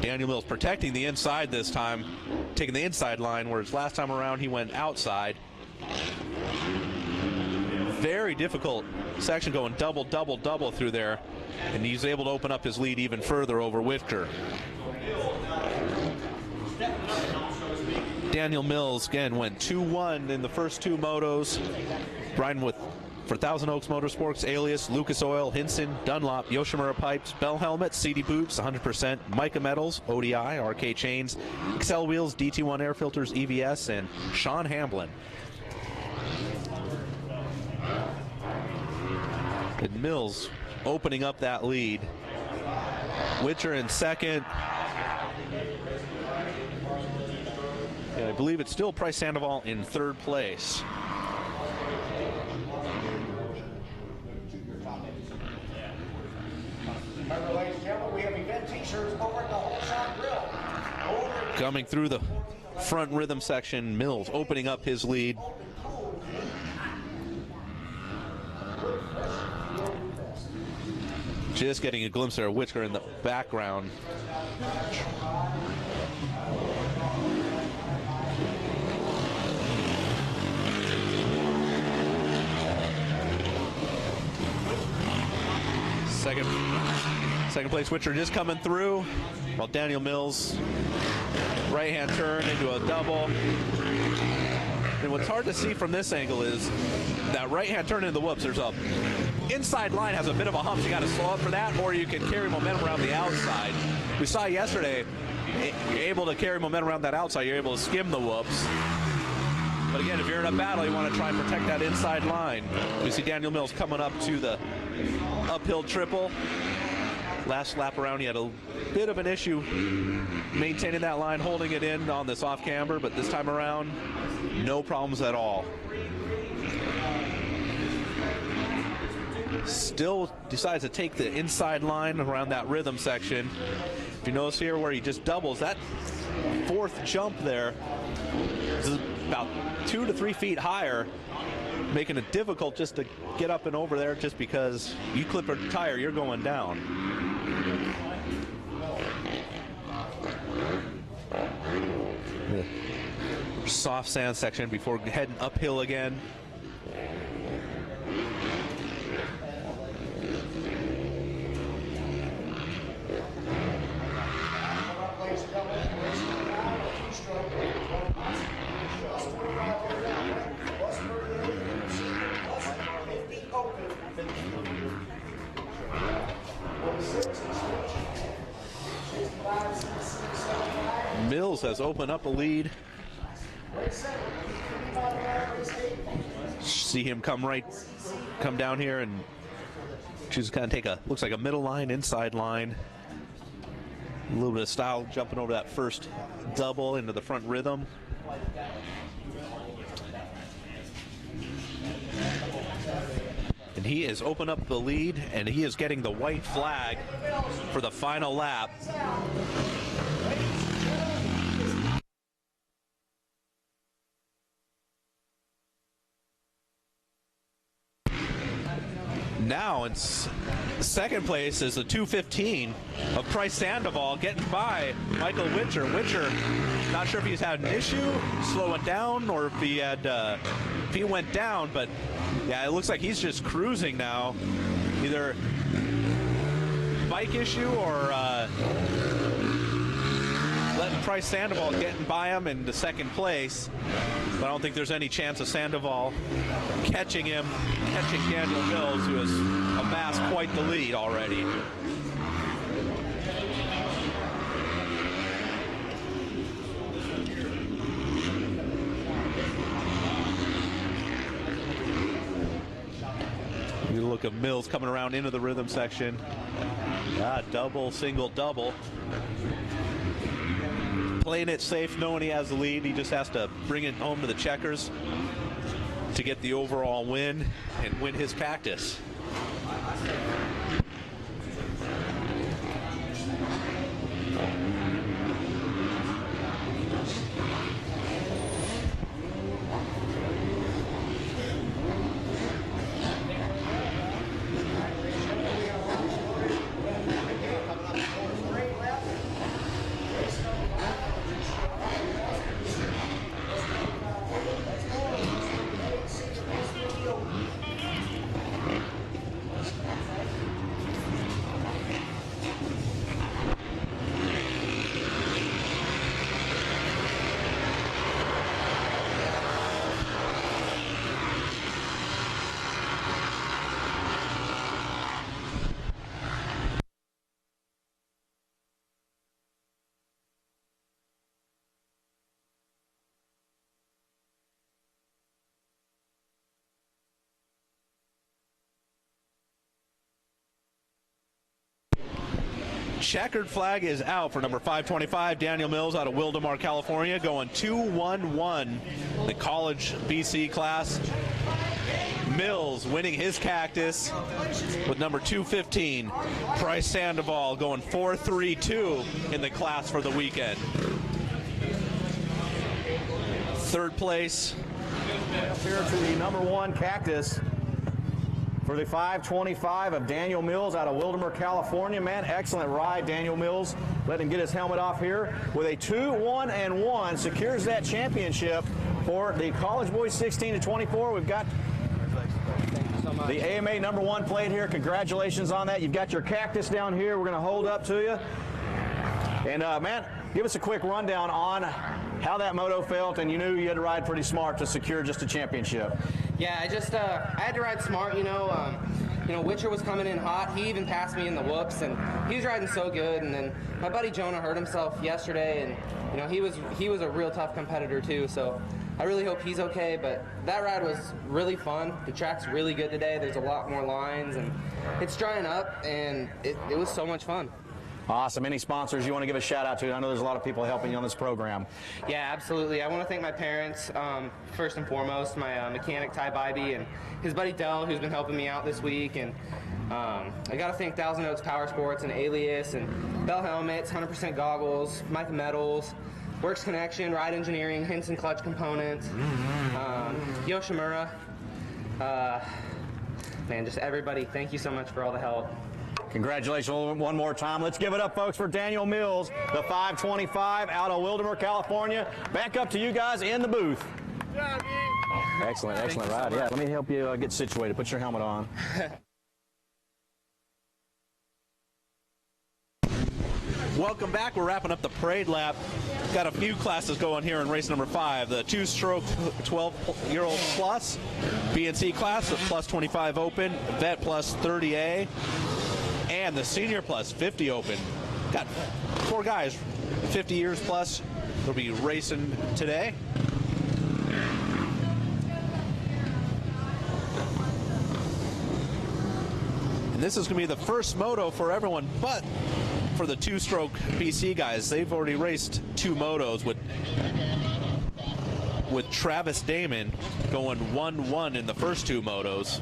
Daniel Mills protecting the inside this time, taking the inside line, whereas last time around he went outside. Very difficult section going double, double, double through there, and he's able to open up his lead even further over Whitaker. Daniel Mills, again, went 2-1 in the first two motos. Riding for Thousand Oaks Motorsports, Alias, Lucas Oil, Hinson, Dunlop, Yoshimura Pipes, Bell Helmet, CD Boots, 100%, Mica Metals, ODI, RK Chains, Excel Wheels, DT1 Air Filters, EVS, and Sean Hamblin. And Mills opening up that lead. Witcher in second. And I believe it's still Price Sandoval in third place. Ladies and gentlemen, we have event t-shirts over at the Whole Shot Grill. Coming through the front rhythm section, Mills opening up his lead. Just getting a glimpse there of Whitaker in the background. Second place Whitaker just coming through, while Daniel Mills right-hand turn into a double. And what's hard to see from this angle is that right-hand turn into the whoops. There's a inside line has a bit of a hump. You got to slow up for that, or you can carry momentum around the outside. We saw yesterday, you're able to carry momentum around that outside. You're able to skim the whoops. But again, if you're in a battle, you want to try and protect that inside line. We see Daniel Mills coming up to the uphill triple. Last lap around, he had a bit of an issue maintaining that line, holding it in on this off camber, but this time around, no problems at all. Still decides to take the inside line around that rhythm section. If you notice here where he just doubles, that fourth jump there is about 2 to 3 feet higher, making it difficult just to get up and over there, just because you clip a tire, you're going down. Soft sand section before heading uphill again. Mills has opened up a lead. See him come down here and choose to kind of take looks like a middle line, inside line. A little bit of style jumping over that first double into the front rhythm. And he has opened up the lead, and he is getting the white flag for the final lap. Now in second place is the 2:15 of Price Sandoval, getting by Michael Witcher. Witcher, not sure if he's had an issue slowing down or if he went down, but yeah, it looks like he's just cruising now. Either bike issue or letting Price Sandoval getting by him into second place. But I don't think there's any chance of Sandoval catching Daniel Mills, who has amassed quite the lead already. You look at Mills coming around into the rhythm section. Double, single, double. Playing it safe, knowing he has the lead. He just has to bring it home to the checkers to get the overall win and win his practice. Checkered flag is out for number 525, Daniel Mills out of Wildemar, California, going 2-1-1, the college BC class. Mills winning his cactus with number 215, Price Sandoval, going 4-3-2 in the class for the weekend. Third place. Here to the number 1 cactus for the 525 of Daniel Mills out of Wildemar, California. Man, excellent ride, Daniel Mills. Let him get his helmet off here with a 2-1-1, secures that championship for the College Boys 16-24. We've got the AMA number 1 plate here. Congratulations on that. You've got your cactus down here. We're going to hold up to you. And, man, give us a quick rundown on how that moto felt, and you knew you had to ride pretty smart to secure just a championship. Yeah, I had to ride smart, you know. Witcher was coming in hot. He even passed me in the whoops, and he was riding so good. And then my buddy Jonah hurt himself yesterday, and he was a real tough competitor too. So I really hope he's okay. But that ride was really fun. The track's really good today. There's a lot more lines, and it's drying up, and it was so much fun. Awesome. Any sponsors you want to give a shout out to? I know there's a lot of people helping you on this program. Yeah, absolutely. I want to thank my parents, first and foremost, my mechanic Ty Bybee and his buddy Dell, who's been helping me out this week. And I got to thank Thousand Oaks Power Sports and Alias and Bell Helmets, 100% Goggles, Mike Metals, Works Connection, Ride Engineering, Henson Clutch Components, Yoshimura. Man, just everybody, thank you so much for all the help. Congratulations one more time. Let's give it up, folks, for Daniel Mills, the 525 out of Wildemar, California. Back up to you guys in the booth. Excellent ride. Yeah, let me help you get situated. Put your helmet on. Welcome back. We're wrapping up the parade lap. Got a few classes going here in race number 5. The 2-stroke 12-year-old plus, BNC class, the plus 25 open, vet plus 30A, and the senior plus 50 open. Got 4 guys, 50 years plus. They'll be racing today. And this is going to be the first moto for everyone, but for the 2-stroke BC guys, they've already raced 2 motos with Travis Damon going 1-1 in the first 2 motos.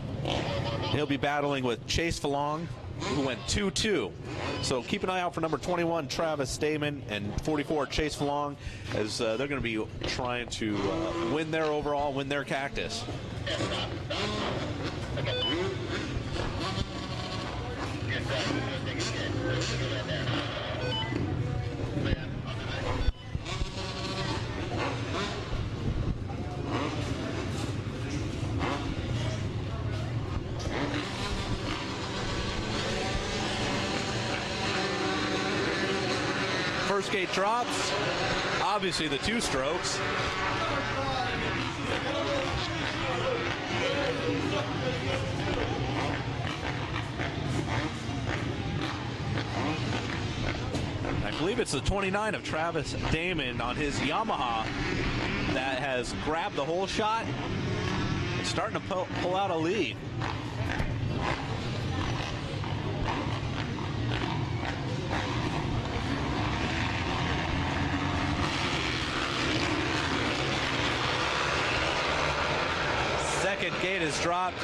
He'll be battling with Chase Falong, who went 2-2. So keep an eye out for number 21, Travis Damon, and 44, Chase Falong, as they're going to be trying to win their cactus. First gate drops, obviously the 2 strokes. I believe it's the 29 of Travis Damon on his Yamaha that has grabbed the whole shot. It's starting to pull out a lead. Second gate is dropped.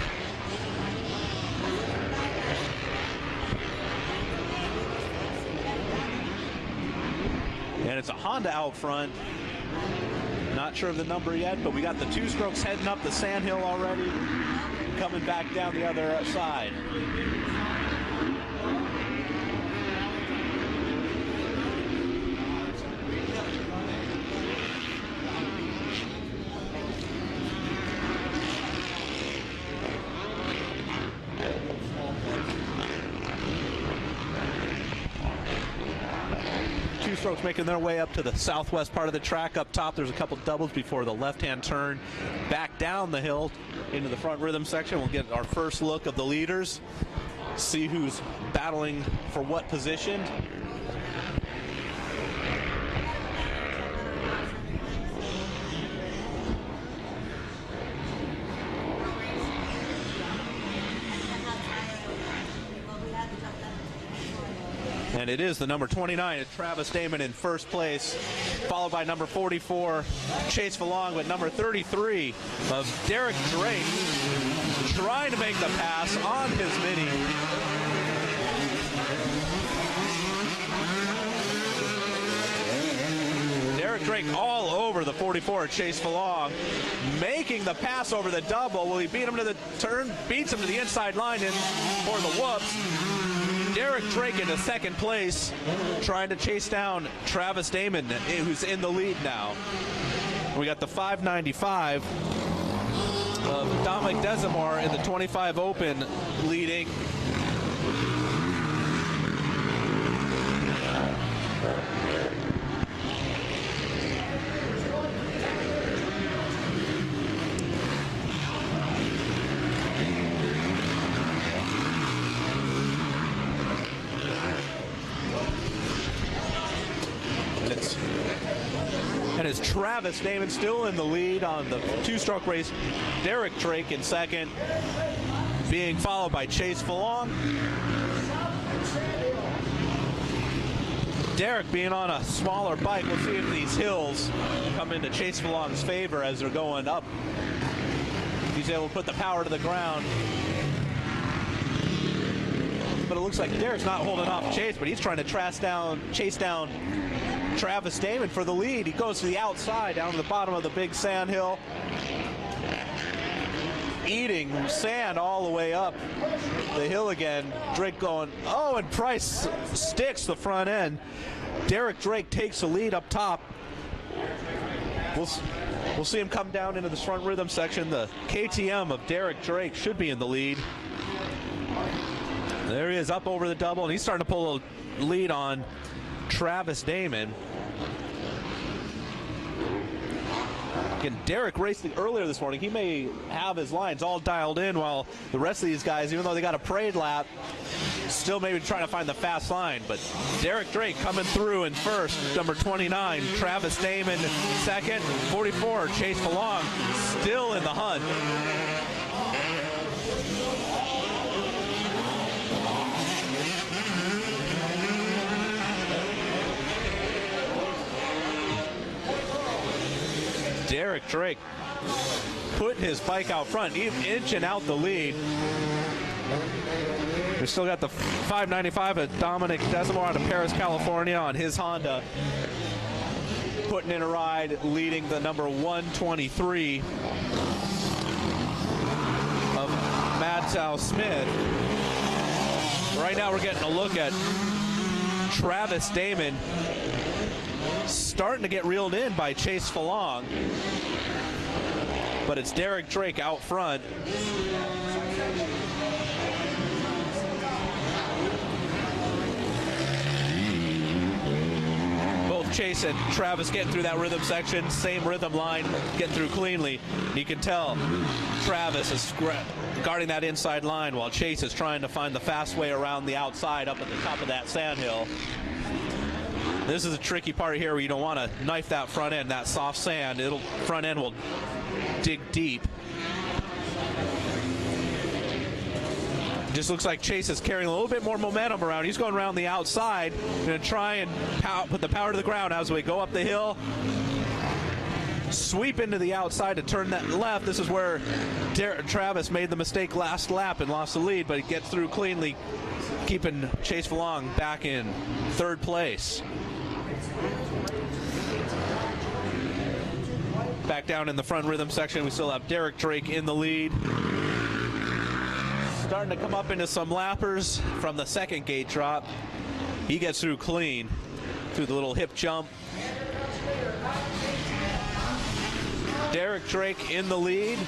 And it's a Honda out front. Not sure of the number yet, but we got the 2 strokes heading up the sandhill already, coming back down the other side. Strokes making their way up to the southwest part of the track. Up top, there's a couple doubles before the left-hand turn back down the hill into the front rhythm section. We'll get our first look of the leaders, see who's battling for what position. And it is the number 29, Travis Damon in first place, followed by number 44, Chase Falong, with number 33 of Derek Drake trying to make the pass on his mini. Derek Drake all over the 44, Chase Falong, making the pass over the double. Will he beat him to the turn? Beats him to the inside line and for the whoops. Derek Drake into second place, trying to chase down Travis Damon, who's in the lead now. We got the 595 of Dominic Desimore in the 25 Open leading. And it's Travis Damon still in the lead on the two-stroke race. Derek Drake in second, being followed by Chase Falong. Derek being on a smaller bike. We'll see if these hills come into Chase Falong's favor as they're going up. He's able to put the power to the ground. But it looks like Derek's not holding off Chase, but he's trying to chase down Travis Damon for the lead. He goes to the outside, down to the bottom of the big sand hill, eating sand all the way up the hill again. Drake going, oh, and Price sticks the front end. Derek Drake takes the lead up top. We'll see him come down into the front rhythm section. The KTM of Derek Drake should be in the lead. There he is up over the double, and he's starting to pull a lead on Travis Damon. Again, Derek raced earlier this morning. He may have his lines all dialed in, while the rest of these guys, even though they got a parade lap, still maybe trying to find the fast line. But Derek Drake coming through in first, number 29. Travis Damon second, 44. Chase Falong still in the hunt. Derek Drake putting his bike out front, inching out the lead. We still got the 595 of Dominic Desimore out of Paris, California on his Honda, putting in a ride, leading the number 123 of Madsow Smith. Right now we're getting a look at Travis Damon starting to get reeled in by Chase Falong, but it's Derek Drake out front. Both Chase and Travis getting through that rhythm section, same rhythm line, getting through cleanly. You can tell Travis is guarding that inside line while Chase is trying to find the fast way around the outside up at the top of that sandhill. This is a tricky part here where you don't want to knife that front end, that soft sand. Front end will dig deep. Just looks like Chase is carrying a little bit more momentum around. He's going around the outside, going to try and put the power to the ground as we go up the hill. Sweep into the outside to turn that left. This is where Travis made the mistake last lap and lost the lead, but he gets through cleanly, keeping Chase Falong back in third place. Back down in the front rhythm section, we still have Derek Drake in the lead. Starting to come up into some lappers from the second gate drop. He gets through clean through the little hip jump. Derek Drake in the lead.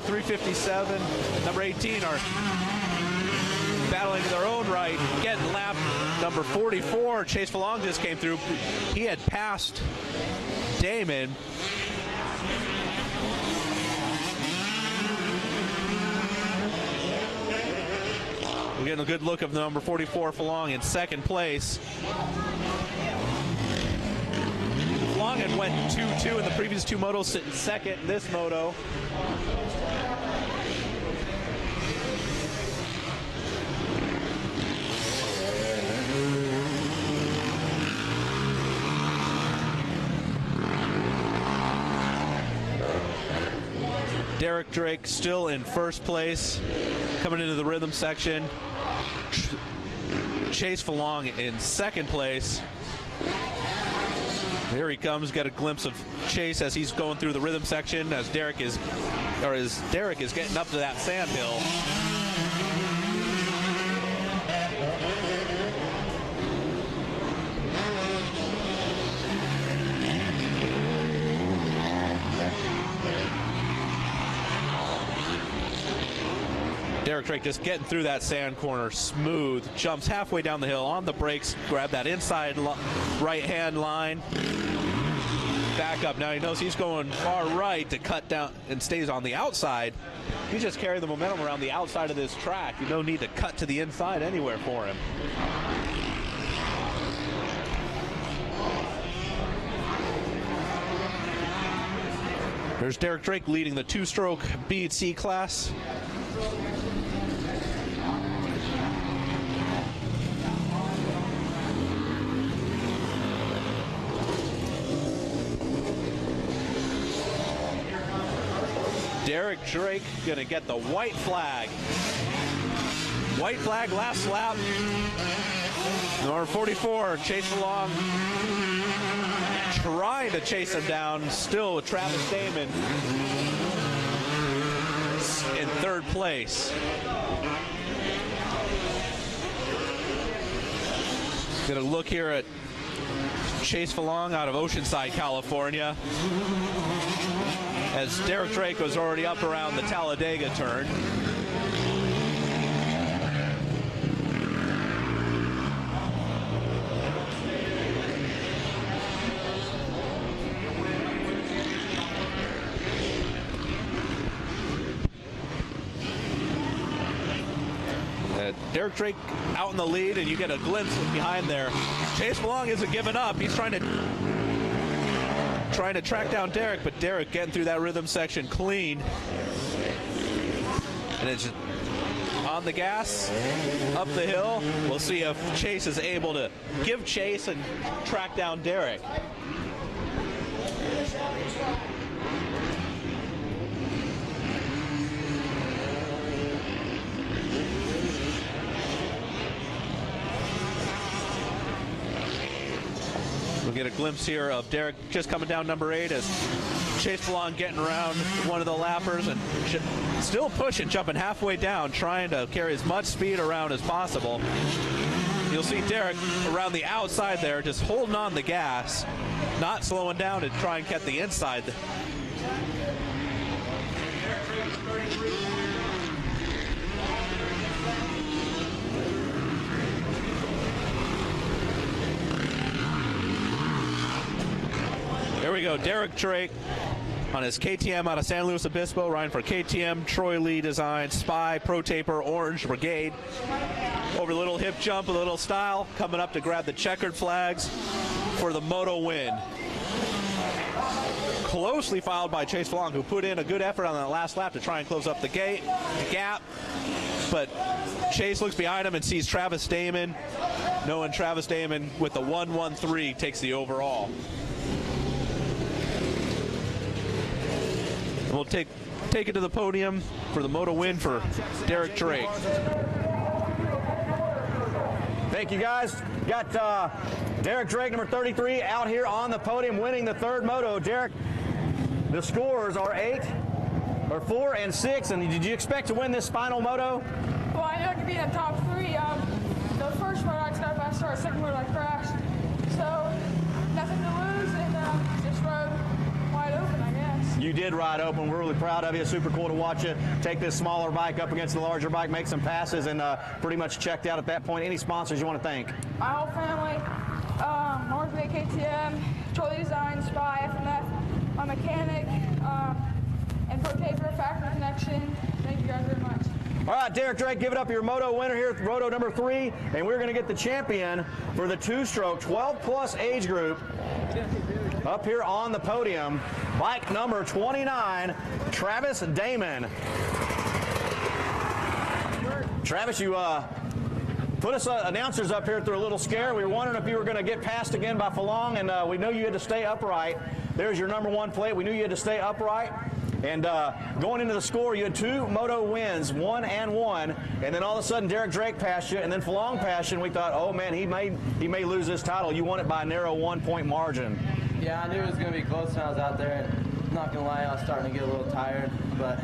357, number 18 are battling in their own right, getting lapped. Number 44, Chase Falong just came through. He had passed Damon. We're getting a good look of the number 44 Falong in second place. Falong had went 2-2 in the previous two motos, sitting second in this moto. Derek Drake still in first place, coming into the rhythm section. Chase Falong in second place. Here he comes. Get a glimpse of Chase as he's going through the rhythm section as Derek is getting up to that sand hill. Derek Drake just getting through that sand corner smooth, jumps halfway down the hill on the brakes, grab that inside right-hand line, back up. Now he knows he's going far right to cut down and stays on the outside. He's just carrying the momentum around the outside of this track. You no need to cut to the inside anywhere for him. There's Derek Drake leading the two-stroke B and C class. Derek Drake going to get the white flag. White flag last lap. Number 44, Chase Falong, trying to chase him down. Still with Travis Damon in third place. Going to look here at Chase Falong out of Oceanside, California, as Derek Drake was already up around the Talladega turn. Derek Drake out in the lead, and you get a glimpse from behind there. Chase Falong isn't giving up. He's trying to track down Derek, but Derek getting through that rhythm section clean. And it's on the gas, up the hill. We'll see if Chase is able to give chase and track down Derek. We'll get a glimpse here of Derek just coming down number 8 as Chase Falong getting around one of the lappers and still pushing, jumping halfway down, trying to carry as much speed around as possible. You'll see Derek around the outside there, just holding on the gas, not slowing down to try and get the inside. There we go, Derek Drake on his KTM out of San Luis Obispo, riding for KTM, Troy Lee Design, Spy, Pro Taper, Orange Brigade. Over a little hip jump, a little style, coming up to grab the checkered flags for the moto win. Closely followed by Chase Falong, who put in a good effort on that last lap to try and close up the gap. But Chase looks behind him and sees Travis Damon, knowing Travis Damon with the 1-1-3 takes the overall. We'll take it to the podium for the moto win for Derek Drake. Thank you, guys. Got Derek Drake, number 33, out here on the podium winning the third moto. Derek, the scores are 4 and 6. And did you expect to win this final moto? Well, I knew I could be in the top 3. The first moto I started fast, second moto I crashed. So nothing to lose, and just rode wide open, I guess. You did ride open. We're really proud of you. Super cool to watch you take this smaller bike up against the larger bike, make some passes, and pretty much checked out at that point. Any sponsors you want to thank? My whole family, Orange Brigade, KTM, Troy Design, Spy, FMF, my mechanic, and Pro Taper, Factory Connection. Thank you guys very much. All right, Derek Drake, give it up your moto winner here at moto number 3, and we're going to get the champion for the two-stroke 12-plus age group up here on the podium. Bike number 29, Travis Damon. Travis, you put us announcers up here through a little scare. We were wondering if you were going to get passed again by Falong, and we knew you had to stay upright. There's your number 1 plate. We knew you had to stay upright. And going into the score, you had 2 moto wins, 1 and 1, and then all of a sudden Derek Drake passed you, and then Falong passed you, and we thought, oh man, he may lose this title. You won it by a narrow 1-point margin. Yeah, I knew it was going to be close when I was out there, and not going to lie, I was starting to get a little tired, but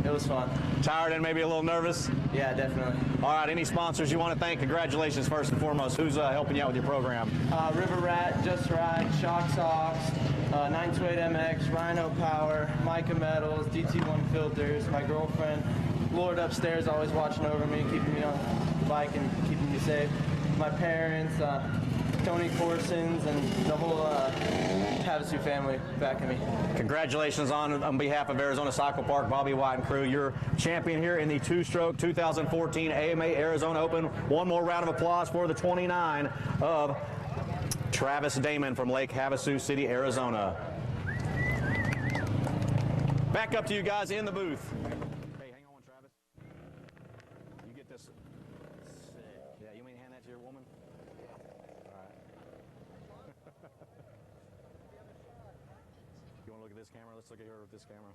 it was fun. Tired and maybe a little nervous? Yeah, definitely. All right, any sponsors you want to thank? Congratulations first and foremost. Who's helping you out with your program? River Rat, Just Ride, Shock Socks, 928MX, Rhino Power, Micah Metals, DT1 Filters, my girlfriend, Lord upstairs always watching over me, keeping me on the bike and keeping me safe. My parents, Tony Corsons, and the whole Havasu family backing me. Congratulations on behalf of Arizona Cycle Park, Bobby White and crew. You're champion here in the 2-stroke 2014 AMA Arizona Open. One more round of applause for the 29 of Travis Damon from Lake Havasu City, Arizona. Back up to you guys in the booth. Hey, hang on, Travis. You get this. Yeah, you mean hand that to your woman? All right. You want to look at this camera? Let's look at her with this camera.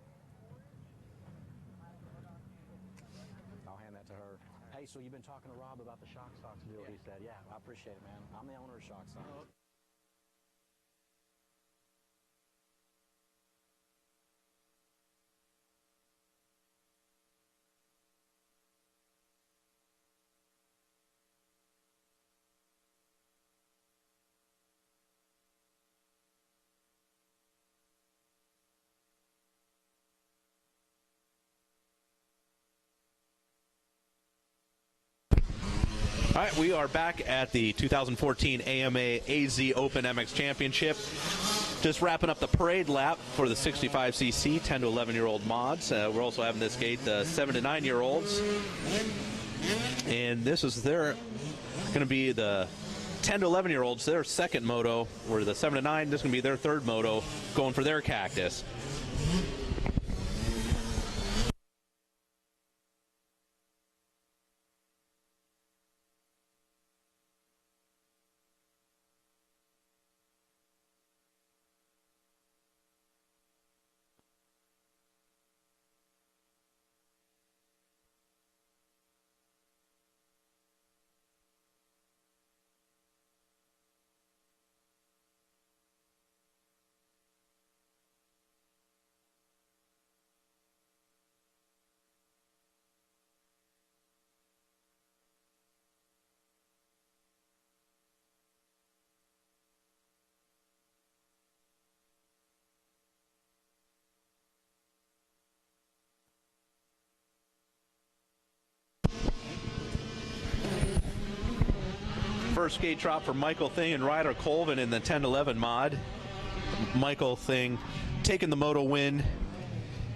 I'll hand that to her. Hey, so you've been talking to Rob about the Shock Socks deal, he said. Yeah, I appreciate it, man. I'm the owner of Shock Socks. All right, we are back at the 2014 AMA AZ Open MX Championship. Just wrapping up the parade lap for the 65cc 10 to 11-year-old mods. We're also having this gate the 7 to 9-year-olds. And this is going to be the 10 to 11-year-olds, their second moto, where the 7 to 9, this is going to be their third moto, going for their cactus. First gate drop for Michael Thing and Ryder Colvin in the 10-11 mod. Michael Thing taking the moto win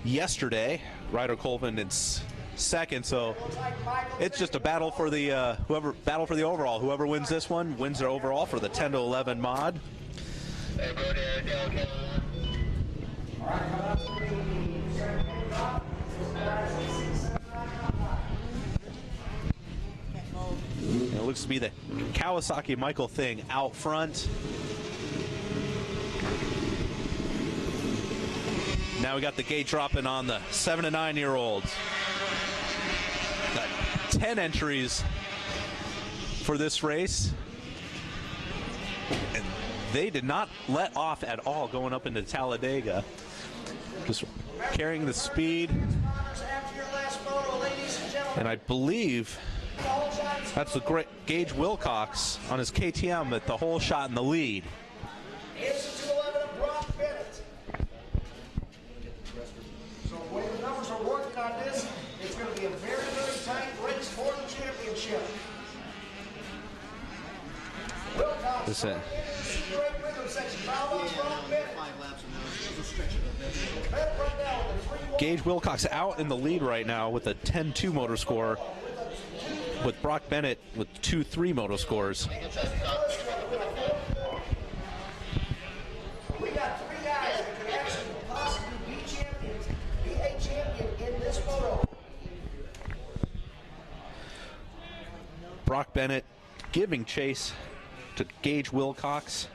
yesterday. Ryder Colvin in second, so it's just a battle for the overall. Whoever wins this one wins their overall for the 10 to 11 mod. It looks to be the Kawasaki Michael Thing out front. Now we got the gate dropping on the 7 to 9-year-olds. Got 10 entries for this race. And they did not let off at all going up into Talladega. Just carrying the speed. And I believe that's the great Gage Wilcox on his KTM at the whole shot in the lead. It's the 211 of Brock Bennett. So when the numbers are working on this, it's going to be a very, very tight race for the championship. Wilcox. This is Gage Wilcox out in the lead right now with a 10-2 motor score, with Brock Bennett with 2-3 moto scores. We got 3 guys that could actually possibly be champions, be a champion in this moto. Brock Bennett giving chase to Gage Wilcox.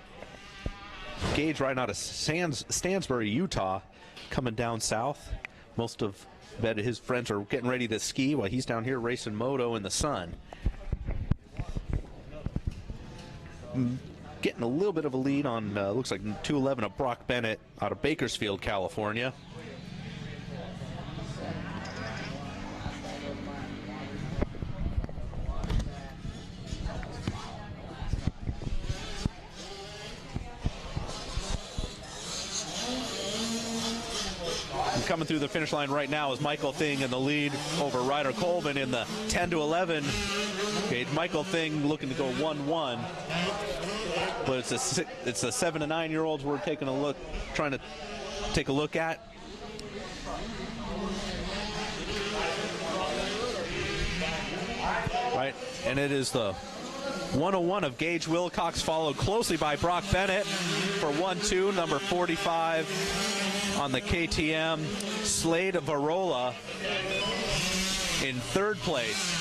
Gage riding out of Stansbury, Utah, coming down south. Most of bet his friends are getting ready to ski while he's down here racing moto in the sun. Getting a little bit of a lead on, looks like 211 of Brock Bennett out of Bakersfield, California. Coming through the finish line right now is Michael Thing in the lead over Ryder Colvin in the 10-11 gauge. Michael Thing looking to go 1-1, but it's the 7 to 9 year olds we're taking a look, trying to take a look at. Right, and it is the 101 of Gage Wilcox, followed closely by Brock Bennett for 1-2, number 45 on the KTM. Slade Varola in third place.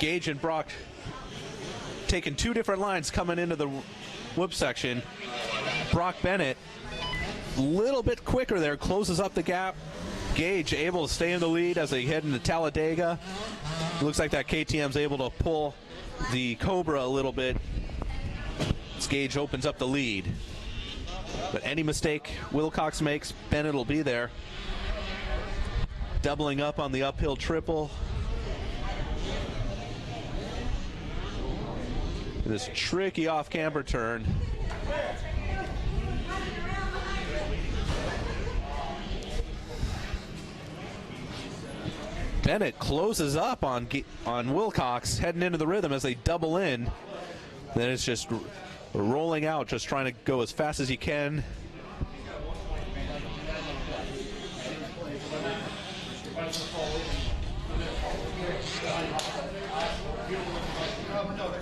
Gage and Brock taking two different lines coming into the whoop section. Brock Bennett a little bit quicker there, closes up the gap. Gage able to stay in the lead as they head into Talladega. Looks like that KTM's able to pull the Cobra a little bit. Gage opens up the lead. But any mistake Wilcox makes, Bennett will be there. Doubling up on the uphill triple. This tricky off-camber turn. Bennett closes up on Wilcox, heading into the rhythm as they double in. Then it's just rolling out, just trying to go as fast as he can.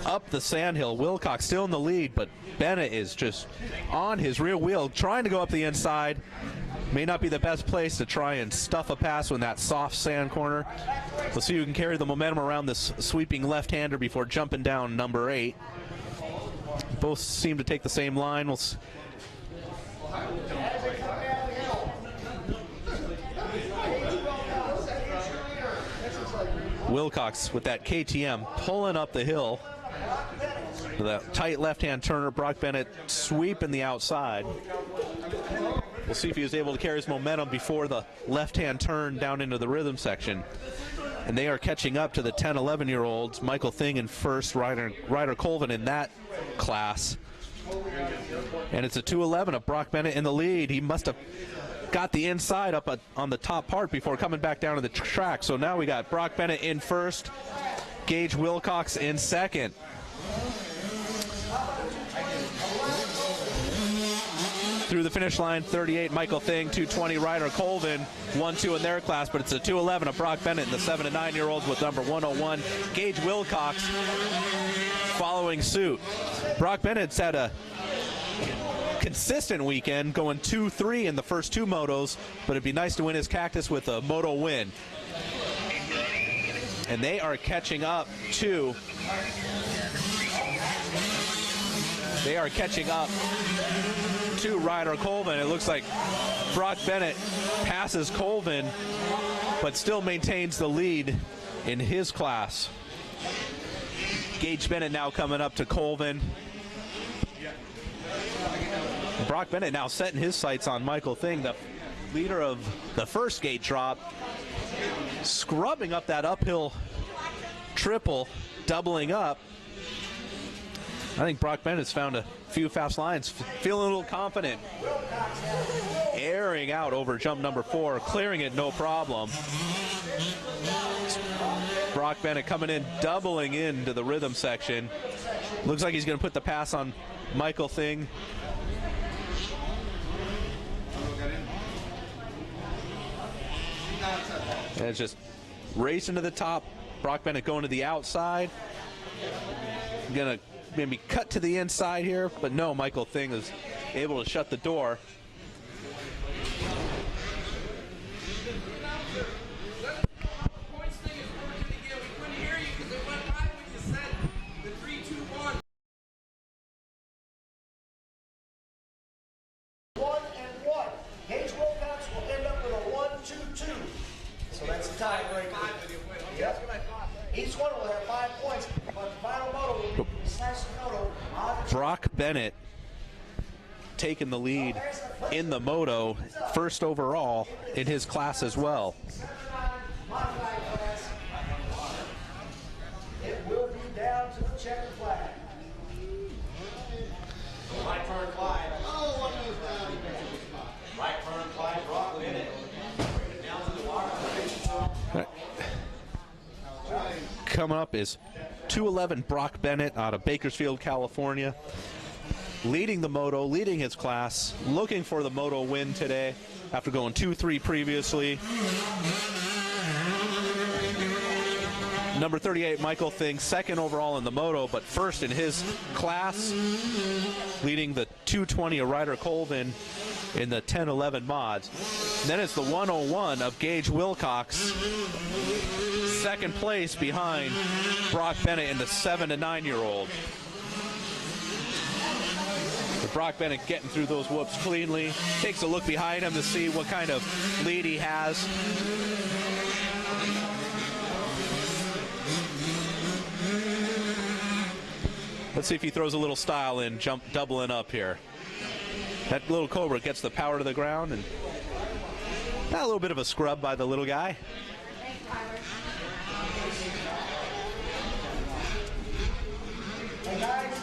Up the sandhill, Wilcox still in the lead, but Bennett is just on his rear wheel, trying to go up the inside. May not be the best place to try and stuff a pass in that soft sand corner. We'll see who can carry the momentum around this sweeping left-hander before jumping down number 8. Both seem to take the same line. Wilcox with that KTM pulling up the hill. With a tight left-hand turner, Brock Bennett sweeping the outside. We'll see if he was able to carry his momentum before the left-hand turn down into the rhythm section. And they are catching up to the 10, 11-year-olds. Michael Thing in first, Ryder Colvin in that class. And it's a 2:11 of Brock Bennett in the lead. He must have got the inside up on the top part before coming back down to the track. So now we got Brock Bennett in first, Gage Wilcox in second. Through the finish line, 38 Michael Thing, 220 Ryder Colvin, 1-2 in their class, but it's a 2:11 of Brock Bennett and the 7 to 9 year olds with number 101 Gage Wilcox following suit. Brock Bennett's had a consistent weekend, going 2-3 in the first two motos, but it'd be nice to win his Cactus with a moto win. And they are catching up to Ryder Colvin. It looks like Brock Bennett passes Colvin, but still maintains the lead in his class. Gage Bennett now coming up to Colvin. Brock Bennett now setting his sights on Michael Thing, the leader of the first gate drop, scrubbing up that uphill triple, doubling up. I think Brock Bennett's found a few fast lines, feeling a little confident. Airing out over jump number 4, clearing it no problem. Brock Bennett coming in, doubling into the rhythm section. Looks like he's going to put the pass on Michael Thing. And it's just racing to the top. Brock Bennett going to the outside. Gonna maybe cut to the inside here, but no, Michael Thing is able to shut the door. Brock Bennett taking the lead in the moto, first overall in his class as well. It will be down to the checkered flag. Right turn, Clyde. Right turn, Clyde. Brock Bennett. Down to the water. Coming up is 211 Brock Bennett out of Bakersfield, California. Leading the moto, leading his class, looking for the moto win today after going 2-3 previously. Number 38, Michael Thing, second overall in the moto, but first in his class, leading the 220 of Ryder Colvin in the 10-11 mods. And then it's the 101 of Gage Wilcox, second place behind Brock Bennett in the 7 to 9-year-old. Brock Bennett getting through those whoops cleanly. Takes a look behind him to see what kind of lead he has. Let's see if he throws a little style in, jump doubling up here. That little Cobra gets the power to the ground, and a little bit of a scrub by the little guy.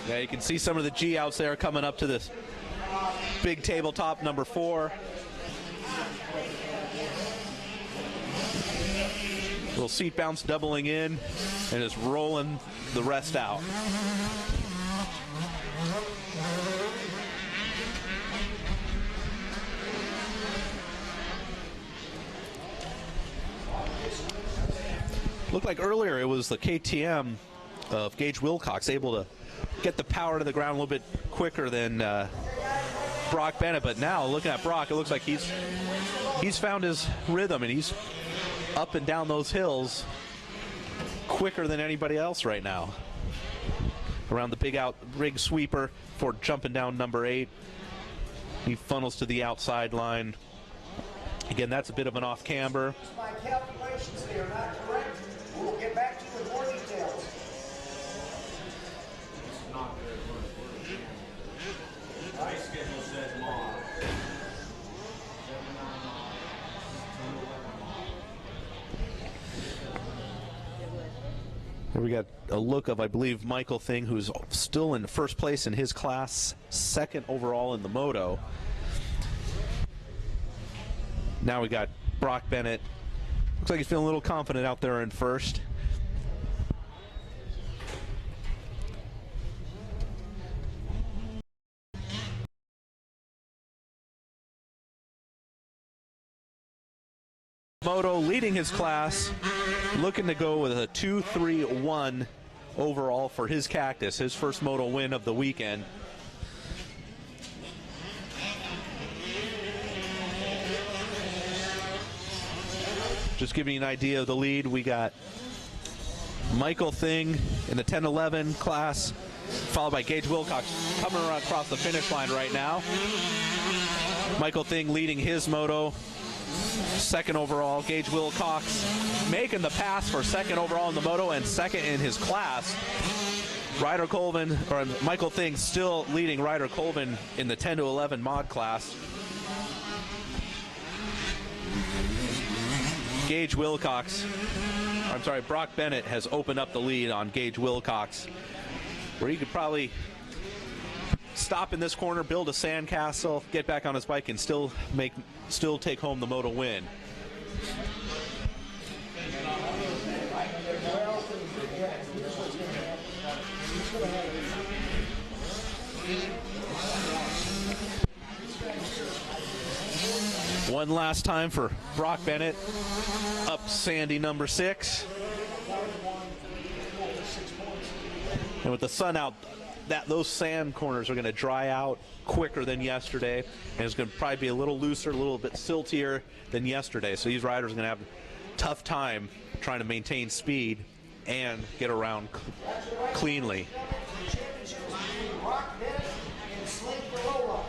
Yeah, you can see some of the G outs there coming up to this big tabletop number 4. Little seat bounce doubling in and just rolling the rest out. Looked like earlier it was the KTM of Gage Wilcox able to get the power to the ground a little bit quicker than Brock Bennett, but now looking at Brock, it looks like he's found his rhythm and he's up and down those hills quicker than anybody else right now. Around the big sweeper for jumping down number 8. He funnels to the outside line. Again, that's a bit of an off camber. My calculations there are not correct. We'll get back to you with more details. My schedule says mod. Here we got a look of, I believe, Michael Thing, who's still in first place in his class, second overall in the moto. Now we got Brock Bennett. Looks like he's feeling a little confident out there in first. Moto leading his class, looking to go with a 2-3-1 overall for his Cactus, his first moto win of the weekend. Just giving you an idea of the lead, we got Michael Thing in the 10-11 class, followed by Gage Wilcox coming around across the finish line right now. Michael Thing leading his moto, second overall. Gage Wilcox making the pass for second overall in the moto and second in his class. Ryder Colvin, or Michael Thing, still leading Ryder Colvin in the 10-11 mod class. Gage Wilcox, I'm sorry, Brock Bennett has opened up the lead on Gage Wilcox, where he could probably stop in this corner, build a sandcastle, get back on his bike, and still take home the moto win. One last time for Brock Bennett, up Sandy number 6. And with the sun out, those sand corners are going to dry out quicker than yesterday, and it's going to probably be a little looser, a little bit siltier than yesterday. So these riders are going to have a tough time trying to maintain speed and get around cleanly. Brock Bennett and Slink Barola.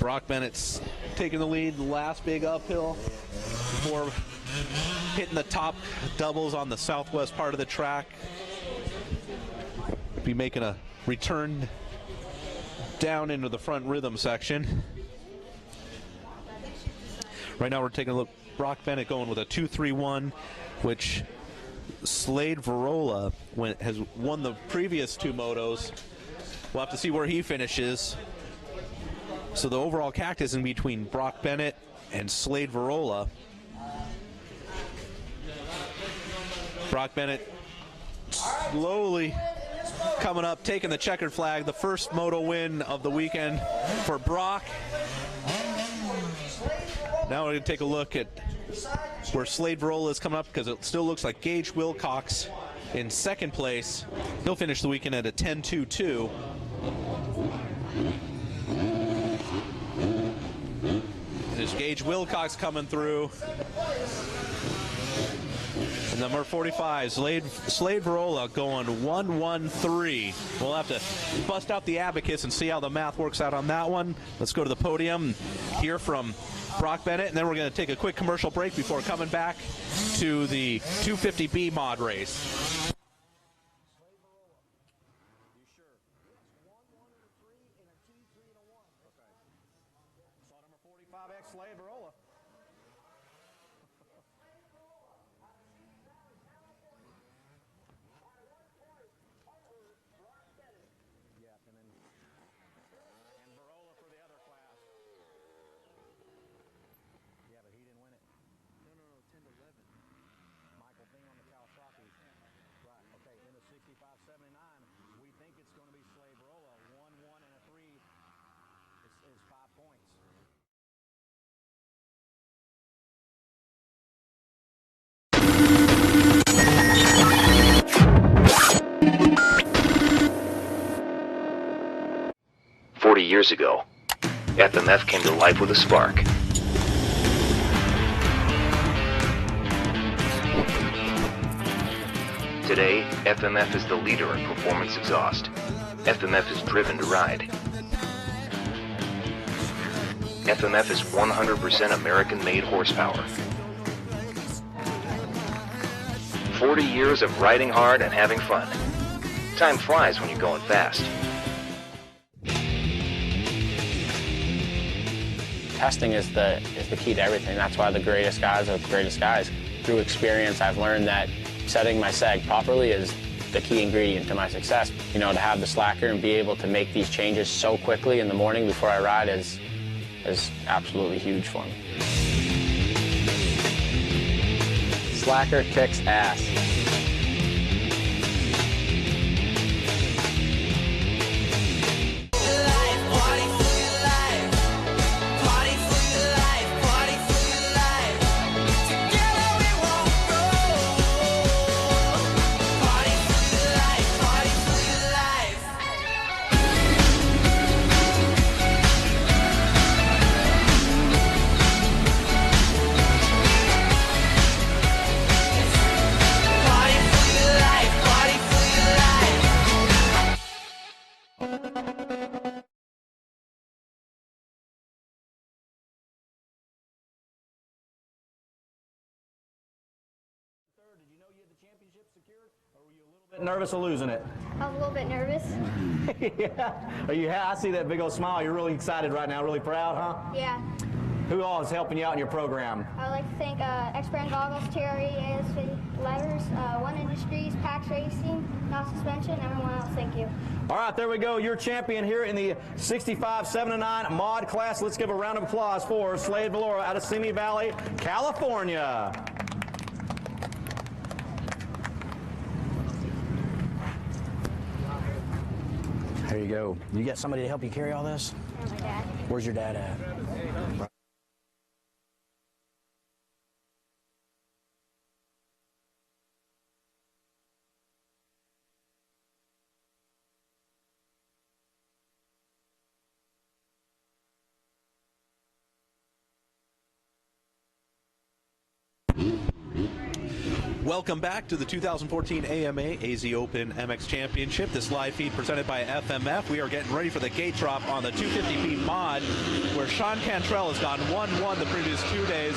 Brock Bennett's taking the lead, last big uphill before hitting the top doubles on the southwest part of the track. Be making a return down into the front rhythm section. Right now we're taking a look. Brock Bennett going with a 2.31, which Slade Verola has won the previous 2 motos. We'll have to see where he finishes. So the overall cactus in between Brock Bennett and Slade Verola. Brock Bennett slowly coming up, taking the checkered flag. The first moto win of the weekend for Brock. Now we're going to take a look at where Slade Verola is coming up, because it still looks like Gage Wilcox in second place. He'll finish the weekend at a 10.22. There's Gage Wilcox coming through. And number 45, Slade Verola going 1.13. We'll have to bust out the abacus and see how the math works out on that one. Let's go to the podium and hear from Brock Bennett, and then we're going to take a quick commercial break before coming back to the 250B mod race. Slade Verola. Yeah, and Verola for the other class. Yeah, but he didn't win it. No, 10 to 11. Michael Bing on the Kawasaki. Right, okay, in the 65-79, we think it's going to be Slade Verola. 1, 1, and a 3 is 5 points. 40 years ago, FMF came to life with a spark. Today, FMF is the leader in performance exhaust. FMF is driven to ride. FMF is 100% American-made horsepower. 40 years of riding hard and having fun. Time flies when you're going fast. Testing is the key to everything. That's why the greatest guys are the greatest guys. Through experience, I've learned that setting my sag properly is the key ingredient to my success. You know, to have the slacker and be able to make these changes so quickly in the morning before I ride is absolutely huge for me. Slacker kicks ass. Nervous of losing it? I was a little bit nervous. Yeah. I see that big old smile. You're really excited right now, really proud, huh? Yeah. Who all is helping you out in your program? I would like to thank X-Brand Goggles, Terry, ASV Levers, One Industries, PAX Racing, Not Suspension, everyone else, thank you. All right, there we go. Your champion here in the 65-79 mod class. Let's give a round of applause for Slade Verola out of Simi Valley, California. There you go. You got somebody to help you carry all this? And my dad. Where's your dad at? Welcome back to the 2014 AMA AZ Open MX Championship. This live feed presented by FMF. We are getting ready for the gate drop on the 250 mod, where Sean Cantrell has gone 1-1 the previous 2 days.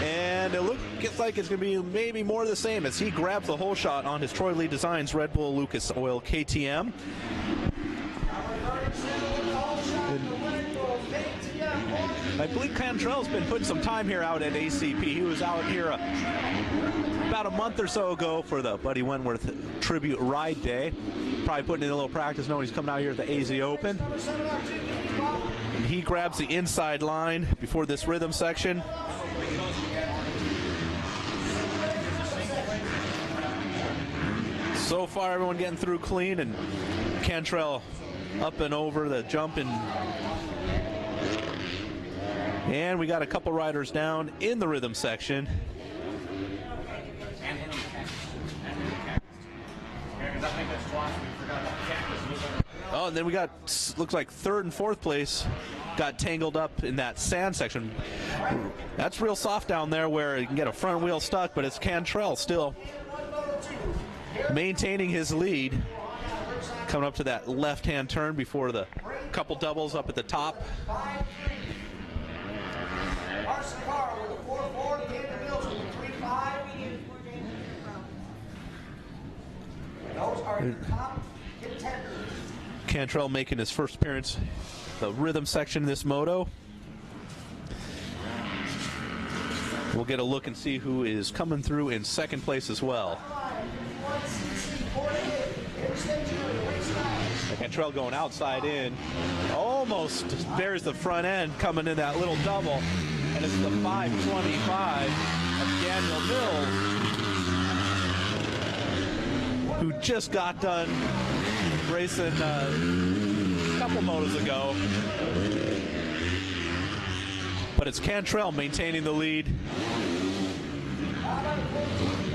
And it looks like it's going to be maybe more of the same as he grabs the whole shot on his Troy Lee Designs Red Bull Lucas Oil KTM. I believe Cantrell's been putting some time here out at ACP. He was out here about a month or so ago for the Buddy Wentworth Tribute Ride Day. Probably putting in a little practice knowing he's coming out here at the AZ Open. And he grabs the inside line before this rhythm section. So far, everyone getting through clean, and Cantrell up and over the jump. And we got a couple riders down in the rhythm section. Oh, and then we got, looks like third and fourth place got tangled up in that sand section. That's real soft down there where you can get a front wheel stuck, but it's Cantrell still maintaining his lead. Coming up to that left-hand turn before the couple doubles up at the top. Cantrell making his first appearance, the rhythm section in this moto. We'll get a look and see who is coming through in second place as well. Cantrell going outside in, almost bears the front end, coming in that little double, and it's the 525 of Daniel Mills, who just got done racing a couple motos ago. But it's Cantrell maintaining the lead,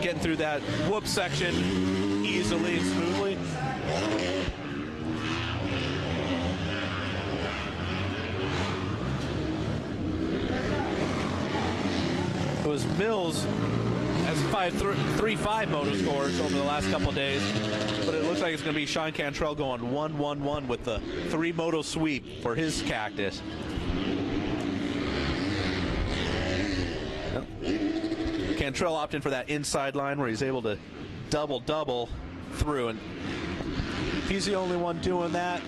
getting through that whoop section easily and smoothly. It was Mills has 5.35 moto scores over the last couple of days, but it looks like it's going to be Sean Cantrell going 1-1-1 with the 3 moto sweep for his Cactus. Cantrell opting for that inside line where he's able to double through, and he's the only one doing that.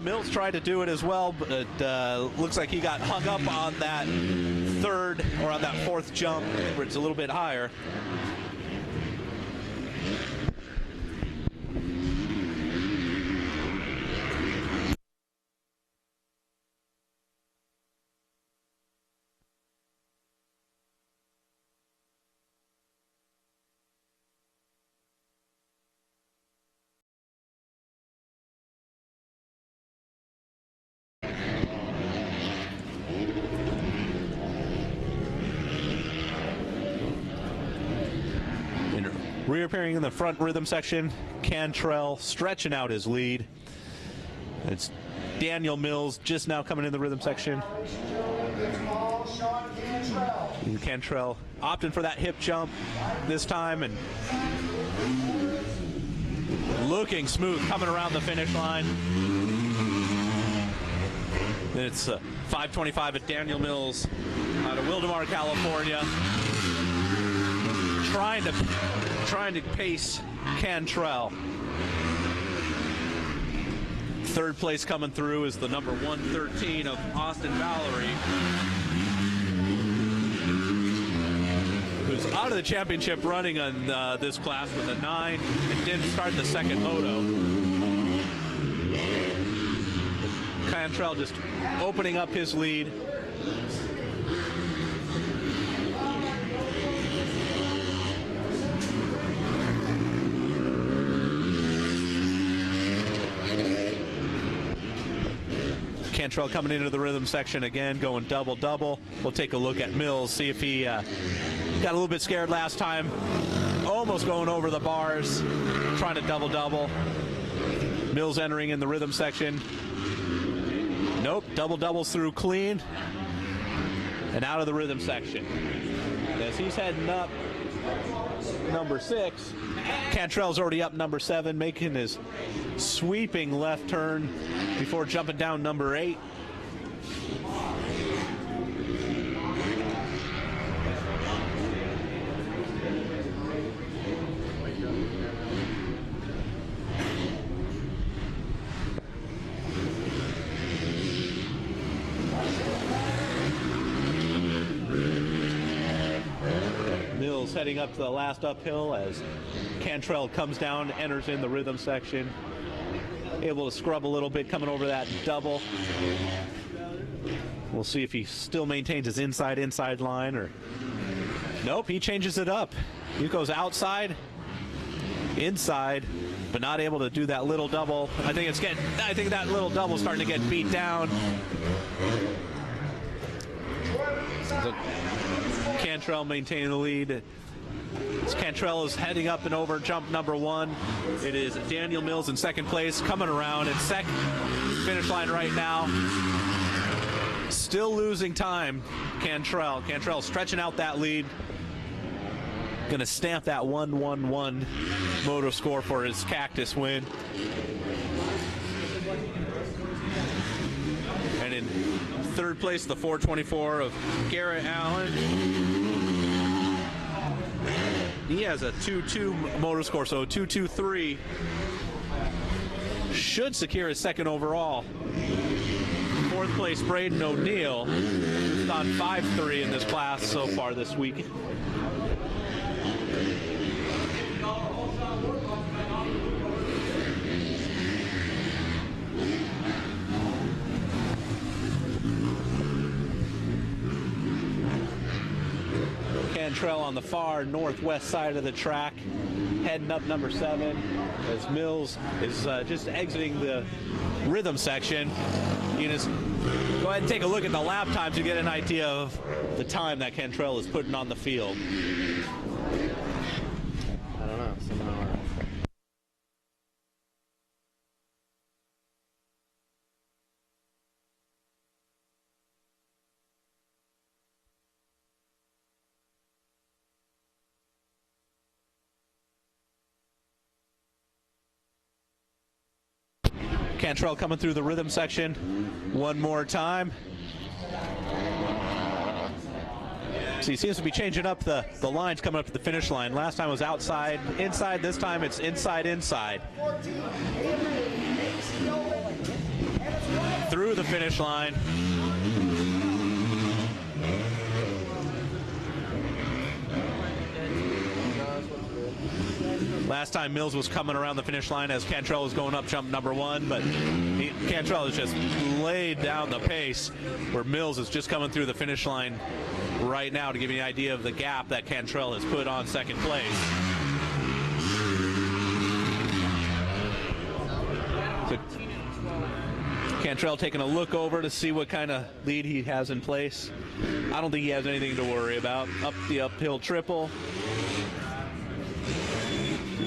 Mills tried to do it as well, but looks like he got hung up on that third or on that fourth jump where it's a little bit higher. Reappearing in the front rhythm section, Cantrell stretching out his lead. It's Daniel Mills just now coming in the rhythm section. And Cantrell opting for that hip jump this time and looking smooth coming around the finish line. Then it's 525 at Daniel Mills out of Wildemar, California. Trying to pace Cantrell. Third place coming through is the number 113 of Austin Valerie, who's out of the championship running on this class with a 9 and didn't start the second moto. Cantrell just opening up his lead. Cantrell coming into the rhythm section again, going double. We'll take a look at Mills, see if he got a little bit scared last time. Almost going over the bars, trying to double. Mills entering in the rhythm section. Nope, doubles through clean and out of the rhythm section. as he's heading up number 6. Cantrell's already up number 7, making his sweeping left turn before jumping down number 8. Mills heading up to the last uphill as Cantrell comes down, enters in the rhythm section. Able to scrub a little bit coming over that double. We'll see if he still maintains his inside line, or nope, he changes it up. He goes outside, inside, but not able to do that little double. I think that little double is starting to get beat down. So Cantrell maintaining the lead. As Cantrell is heading up and over jump number 1. It is Daniel Mills in second place, coming around in second finish line right now. Still losing time, Cantrell. Cantrell stretching out that lead. Going to stamp that 1-1-1 moto score for his Cactus win. And in third place, the 424 of Garrett Allen. He has a 2-2 motor score, so 2-2-3 should secure his second overall. Fourth place, Braden O'Neill, who's done 5-3 in this class so far this week. Cantrell on the far northwest side of the track, heading up number 7 as Mills is just exiting the rhythm section. You can just go ahead and take a look at the lap time to get an idea of the time that Cantrell is putting on the field. I don't know. Somehow. Cantrell coming through the rhythm section one more time. So he seems to be changing up the lines coming up to the finish line. Last time it was outside, inside. This time it's inside, inside. Through the finish line. Last time Mills was coming around the finish line as Cantrell was going up jump number 1, but Cantrell has just laid down the pace, where Mills is just coming through the finish line right now to give you an idea of the gap that Cantrell has put on second place. So Cantrell taking a look over to see what kind of lead he has in place. I don't think he has anything to worry about. Up the uphill triple.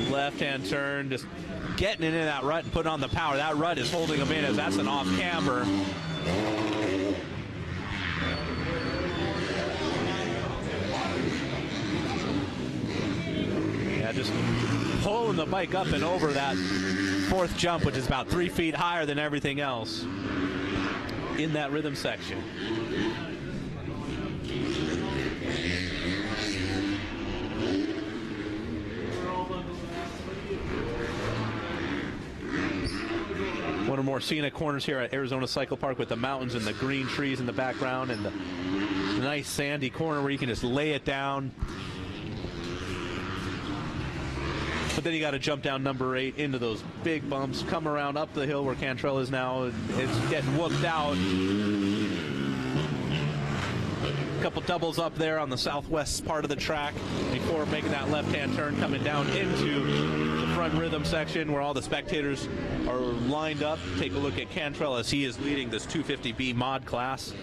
Left-hand turn, just getting into that rut and putting on the power. That rut is holding him in as that's an off-camber. Yeah, just pulling the bike up and over that fourth jump, which is about 3 feet higher than everything else in that rhythm section. One of the more scenic corners here at Arizona Cycle Park, with the mountains and the green trees in the background, and the nice sandy corner where you can just lay it down. But then you got to jump down number 8 into those big bumps, come around up the hill where Cantrell is now. It's getting whooped out. A couple doubles up there on the southwest part of the track before making that left-hand turn, coming down into the front rhythm section where all the spectators are lined up. Take a look at Cantrell as he is leading this 250B mod class.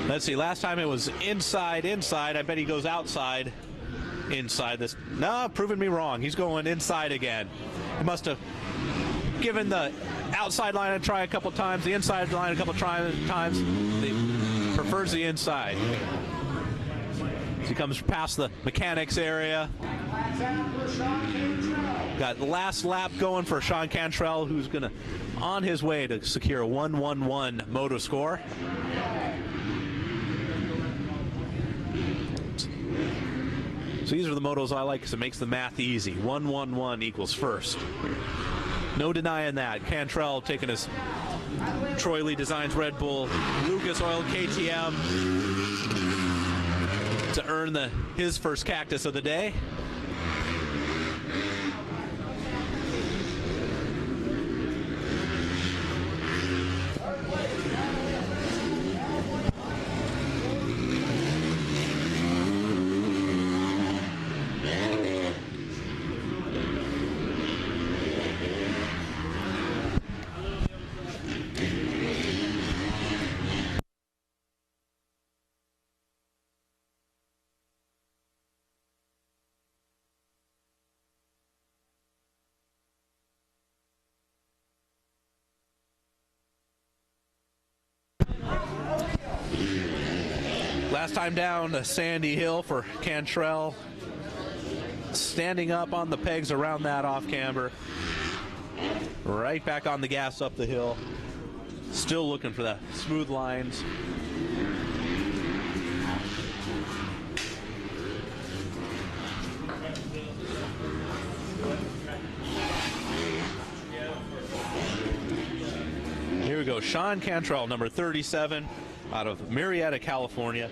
Let's see, last time it was inside. I bet he goes outside. Inside this. No, proving me wrong. He's going inside again. He must have given the outside line a try a couple times, the inside line a couple times. He prefers the inside. As he comes past the mechanics area. Got the last lap going for Sean Cantrell, who's on his way to secure a 1-1-1 moto score. So these are the motos I like because it makes the math easy. 1-1-1 equals first. No denying that. Cantrell taking his Troy Lee Designs Red Bull Lucas Oil KTM to earn his first cactus of the day. Last time down to Sandy Hill for Cantrell. Standing up on the pegs around that off camber. Right back on the gas up the hill. Still looking for the smooth lines. Here we go. Sean Cantrell, number 37, out of Marietta, California,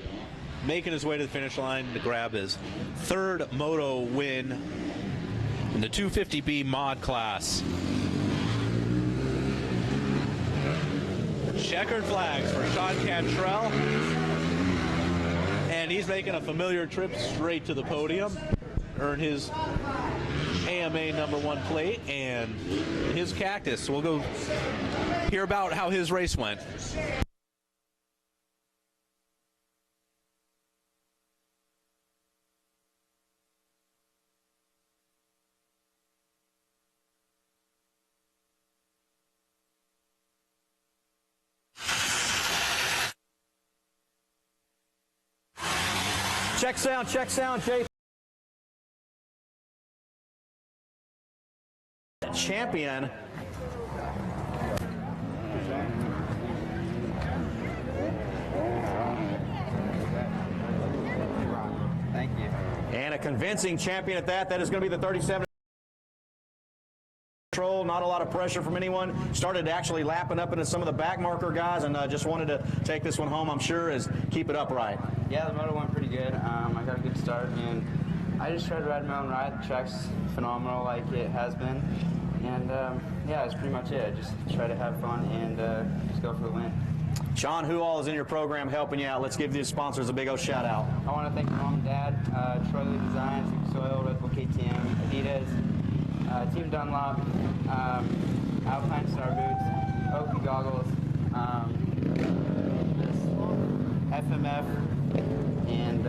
making his way to the finish line to grab his third moto win in the 250B mod class. Checkered flags for Sean Cantrell, and he's making a familiar trip straight to the podium, earn his AMA #1 plate and his cactus. So we'll go hear about how his race went. Check sound, Jay. Champion. Thank you. And a convincing champion at that. That is going to be the 37. Control, not a lot of pressure from anyone. Started actually lapping up into some of the back marker guys, and just wanted to take this one home, I'm sure, is keep it upright. Yeah, the moto went pretty good. I got a good start, and I just tried to ride my own ride. The track's phenomenal like it has been. And yeah, that's pretty much it. Just try to have fun and just go for the win. Sean, who all is in your program helping you out? Let's give these sponsors a big old shout out. I want to thank my mom and dad, Troy Lee Designs, Lucas Oil, Red Bull KTM, Adidas, Team Dunlop, Alpine Star Boots, Oakley Goggles, FMF, and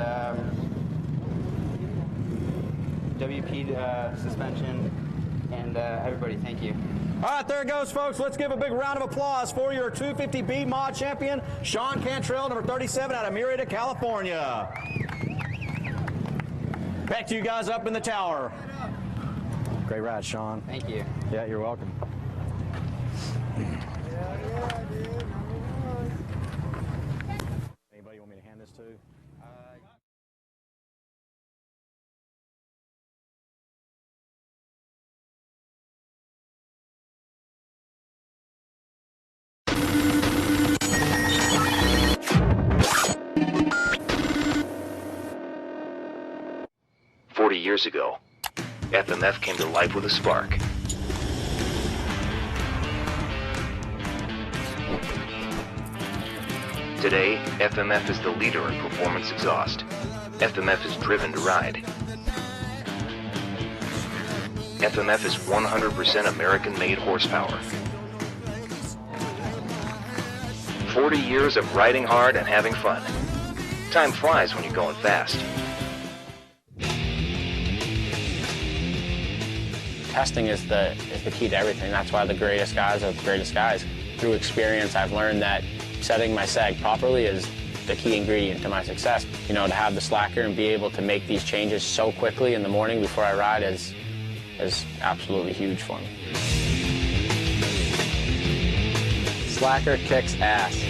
WP suspension. And everybody, thank you. All right, there it goes, folks. Let's give a big round of applause for your 250B mod champion, Sean Cantrell, number 37, out of Marietta, California. Back to you guys up in the tower. Great ride, Sean. Thank you. Yeah, you're welcome. Anybody want me to hand this to? Years ago, FMF came to life with a spark. Today, FMF is the leader in performance exhaust. FMF is driven to ride. FMF is 100% American-made horsepower. 40 years of riding hard and having fun. Time flies when you're going fast. Testing is the key to everything. That's why the greatest guys are the greatest guys. Through experience, I've learned that setting my sag properly is the key ingredient to my success. You know, to have the slacker and be able to make these changes so quickly in the morning before I ride is absolutely huge for me. Slacker kicks ass.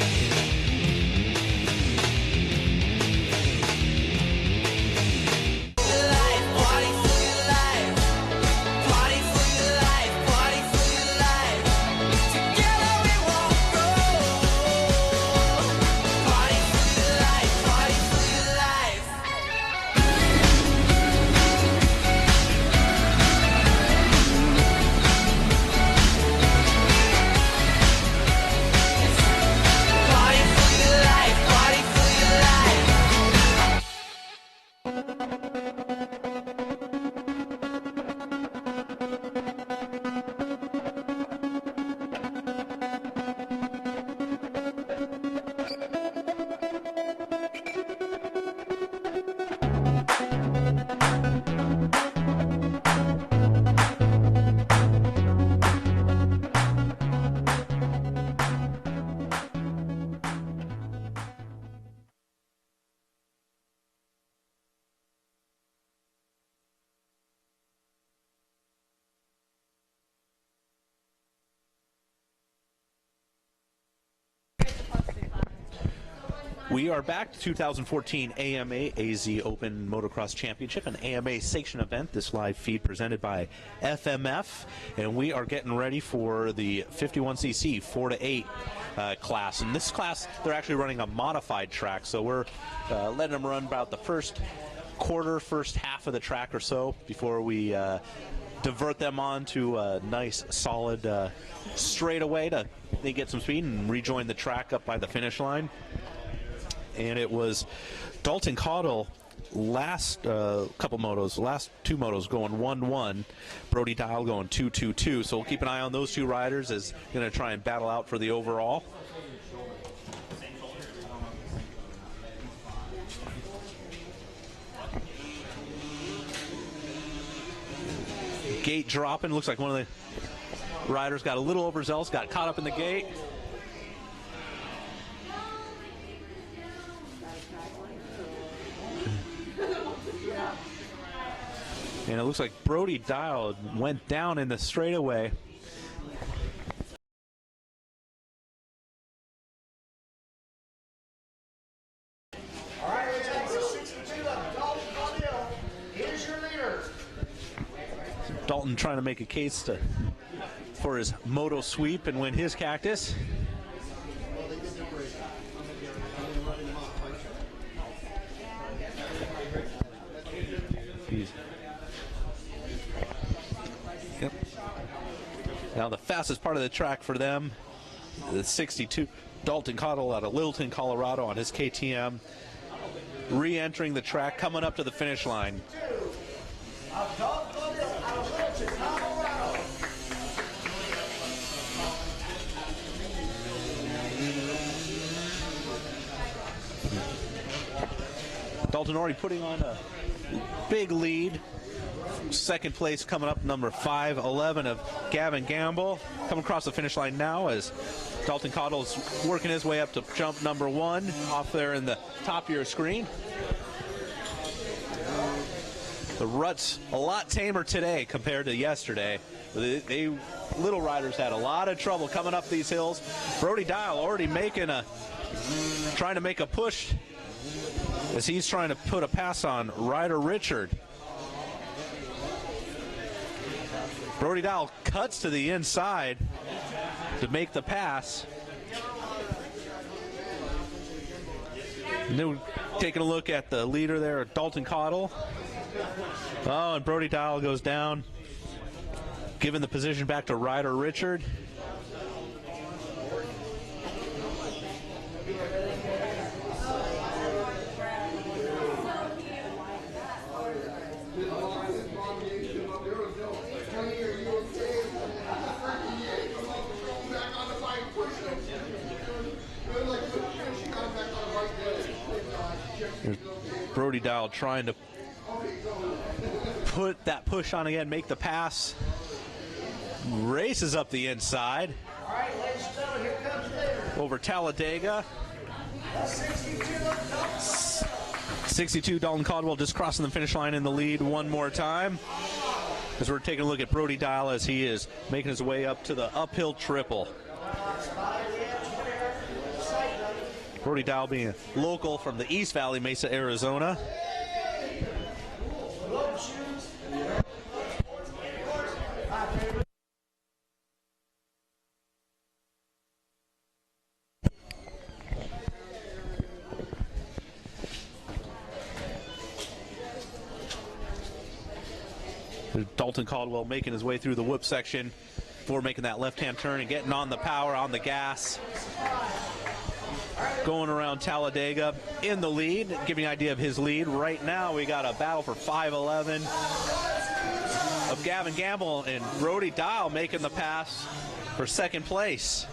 We are back to 2014 AMA AZ Open Motocross Championship, an AMA sanction event. This live feed presented by FMF, and we are getting ready for the 51cc 4 to 8 class. In this class, they're actually running a modified track, so we're letting them run about the first half of the track or so before we divert them on to a nice, solid straightaway to they get some speed and rejoin the track up by the finish line. And it was Dalton Caudill last couple motos, last two motos going 1-1, Brody Dial going 2-2-2. So we'll keep an eye on those two riders as going to try and battle out for the overall. Gate dropping. Looks like one of the riders got a little overzealous, got caught up in the gate. And it looks like Brody Dial went down in the straightaway. All right, let's take the 62 of Dalton Caudill. Here's your leader. Dalton trying to make a case for his moto sweep and win his cactus. Yep. Now the fastest part of the track for them, the 62, Dalton Caudill out of Littleton, Colorado on his KTM, re-entering the track, coming up to the finish line. Dalton already putting on a big lead. Second place coming up, number 5'11" of Gavin Gamble. Coming across the finish line now as Dalton Caudill's working his way up to jump number 1 off there in the top of your screen. The rut's a lot tamer today compared to yesterday. They little riders had a lot of trouble coming up these hills. Brody Dial already trying to make a push as he's trying to put a pass on Ryder Richard. Brody Dial cuts to the inside to make the pass. Taking a look at the leader there, Dalton Caudill. Oh, and Brody Dial goes down, giving the position back to Ryder Richard. Brody Dial trying to put that push on again, make the pass. Races up the inside. All right, ladies and gentlemen, here comes the leader. Over Talladega. 62 of 62, Dalton Caldwell just crossing the finish line in the lead one more time. As we're taking a look at Brody Dial as he is making his way up to the uphill triple. Brody Dial being local from the East Valley, Mesa, Arizona. Dalton Caldwell making his way through the whoop section before making that left-hand turn and getting on the power, on the gas. Going around Talladega in the lead, giving you an idea of his lead. Right now we got a battle for 5'11" of Gavin Gamble and Brody Dial making the pass for second place.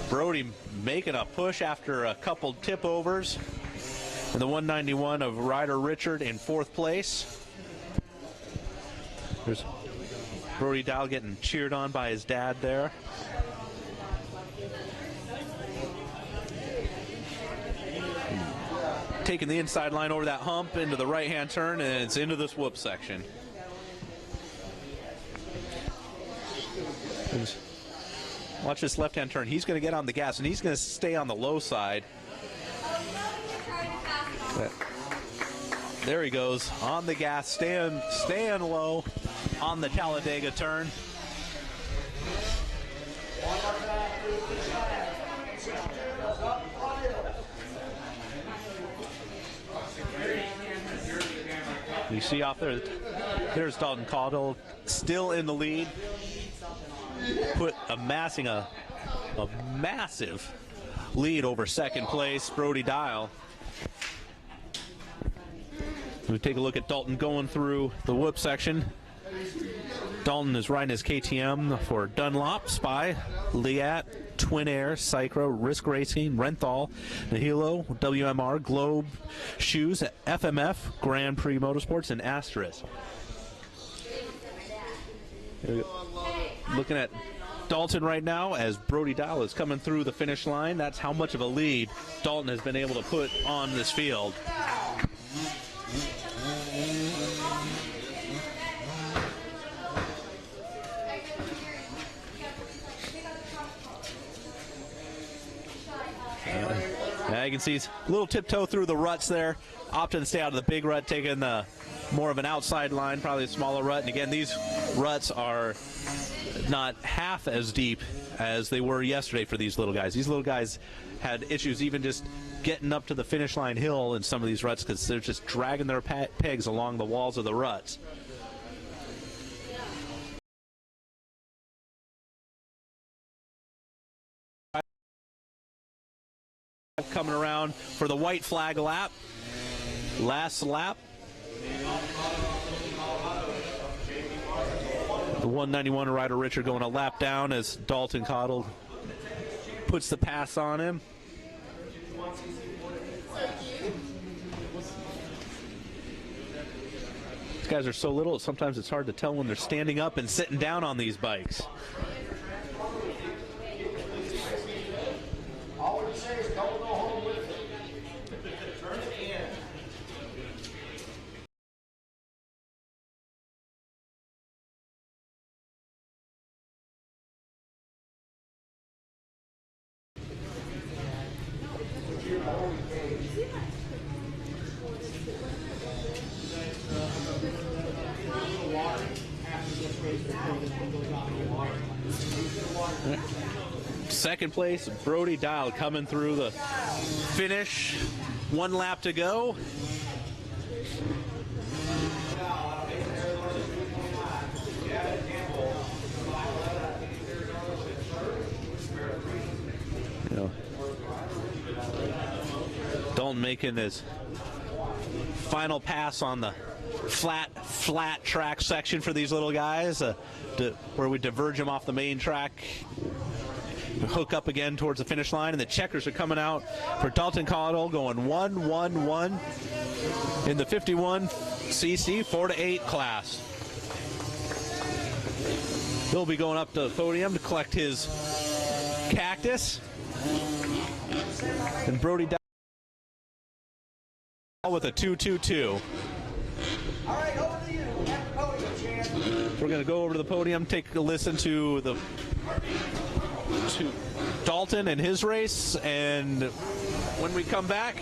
Brody making a push after a couple tip overs. And the 191 of Ryder Richard in fourth place. There's Brody Dial getting cheered on by his dad there. Taking the inside line over that hump into the right-hand turn, and it's into this whoop section. Watch this left-hand turn. He's going to get on the gas, and he's going to stay on the low side. There he goes on the gas, staying low on the Talladega turn. You see off there, there's Dalton Caldwell still in the lead, amassing a massive lead over second place, Brody Dial. We take a look at Dalton going through the whoop section. Dalton is riding his KTM for Dunlop, Spy, Liat, Twin Air, Cycro, Risk Racing, Renthal, Nihilo, WMR, Globe, Shoes, FMF, Grand Prix Motorsports, and Asterisk. Looking at Dalton right now as Brody Dial is coming through the finish line. That's how much of a lead Dalton has been able to put on this field. Now you can see he's a little tiptoe through the ruts there, opting to stay out of the big rut, taking the more of an outside line, probably a smaller rut. And again, these ruts are not half as deep as they were yesterday for these little guys. These little guys had issues even just getting up to the finish line hill in some of these ruts because they're just dragging their pegs along the walls of the ruts. Coming around for the white flag lap. Last lap. The 191 Ryder Richard going a lap down as Dalton Caldwell puts the pass on him. These guys are so little, sometimes it's hard to tell when they're standing up and sitting down on these bikes. All we can say is don't go home with it. Turn it in. Second place, Brody Dial coming through the finish. One lap to go. Dalton making his final pass on the flat track section for these little guys, where we diverge them off the main track, hook up again towards the finish line, and the checkers are coming out for Dalton Caldwell, going 1-1-1 in the 51cc 4-8 class. He'll be going up to the podium to collect his Cactus. And Brody with a 2-2-2. All right, over to you. At the podium, champ. We're going to go over to the podium, take a listen to Dalton and his race, and when we come back,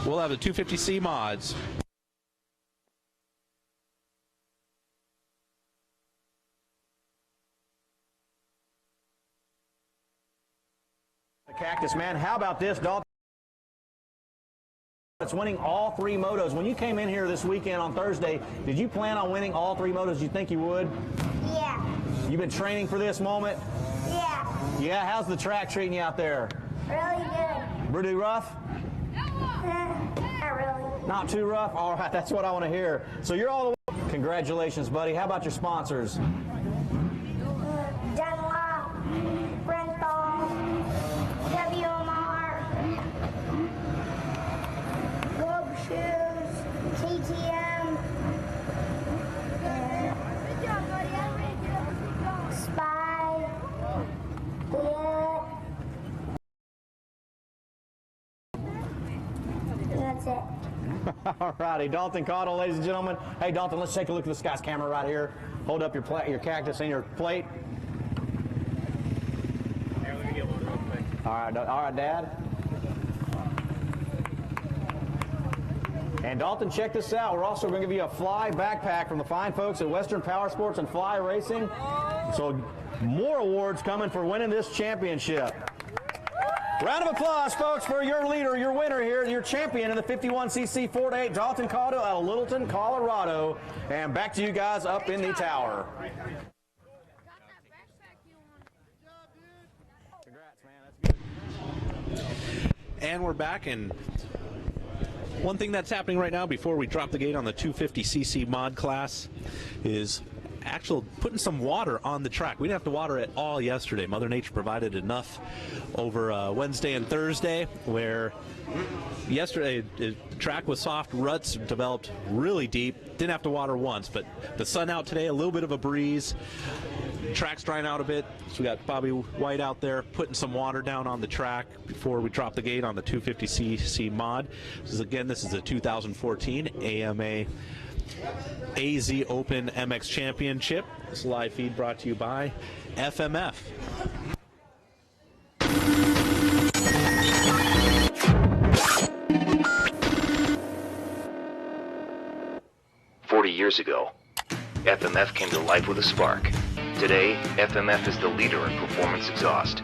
we'll have the 250C mods. The Cactus, man. How about this, Dalton? It's winning all 3 motos. When you came in here this weekend on Thursday, did you plan on winning all 3 motos? Did you think you would? Yeah. You've been training for this moment? Yeah. Yeah, how's the track treating you out there? Really good. Pretty rough? Not really. Not too rough? All right, that's what I want to hear. So you're all the way. Congratulations, buddy. How about your sponsors? Dunlop, Renthal, WMR, Globe Shoes, TTM, Spy, that's it. All righty, Dalton Cottle, ladies and gentlemen. Hey, Dalton, let's take a look at this guy's camera right here. Hold up your cactus and your plate. All right, Dad. And Dalton, check this out. We're also going to give you a Fly backpack from the fine folks at Western Power Sports and Fly Racing. So more awards coming for winning this championship. Round of applause, folks, for your leader, your winner here, your champion in the 51cc 4-8, Dalton Cottle out of Littleton, Colorado. And back to you guys up in the tower. And we're back, and one thing that's happening right now before we drop the gate on the 250cc mod class is putting some water on the track. We didn't have to water it all yesterday. Mother Nature provided enough over Wednesday and Thursday, where yesterday the track was soft, ruts developed really deep. Didn't have to water once, but the sun out today, a little bit of a breeze. Track's drying out a bit, so we got Bobby White out there putting some water down on the track before we drop the gate on the 250cc mod. This is a 2014 AMA AZ Open MX Championship. This live feed brought to you by FMF. Years ago, FMF came to life with a spark. Today, FMF is the leader in performance exhaust.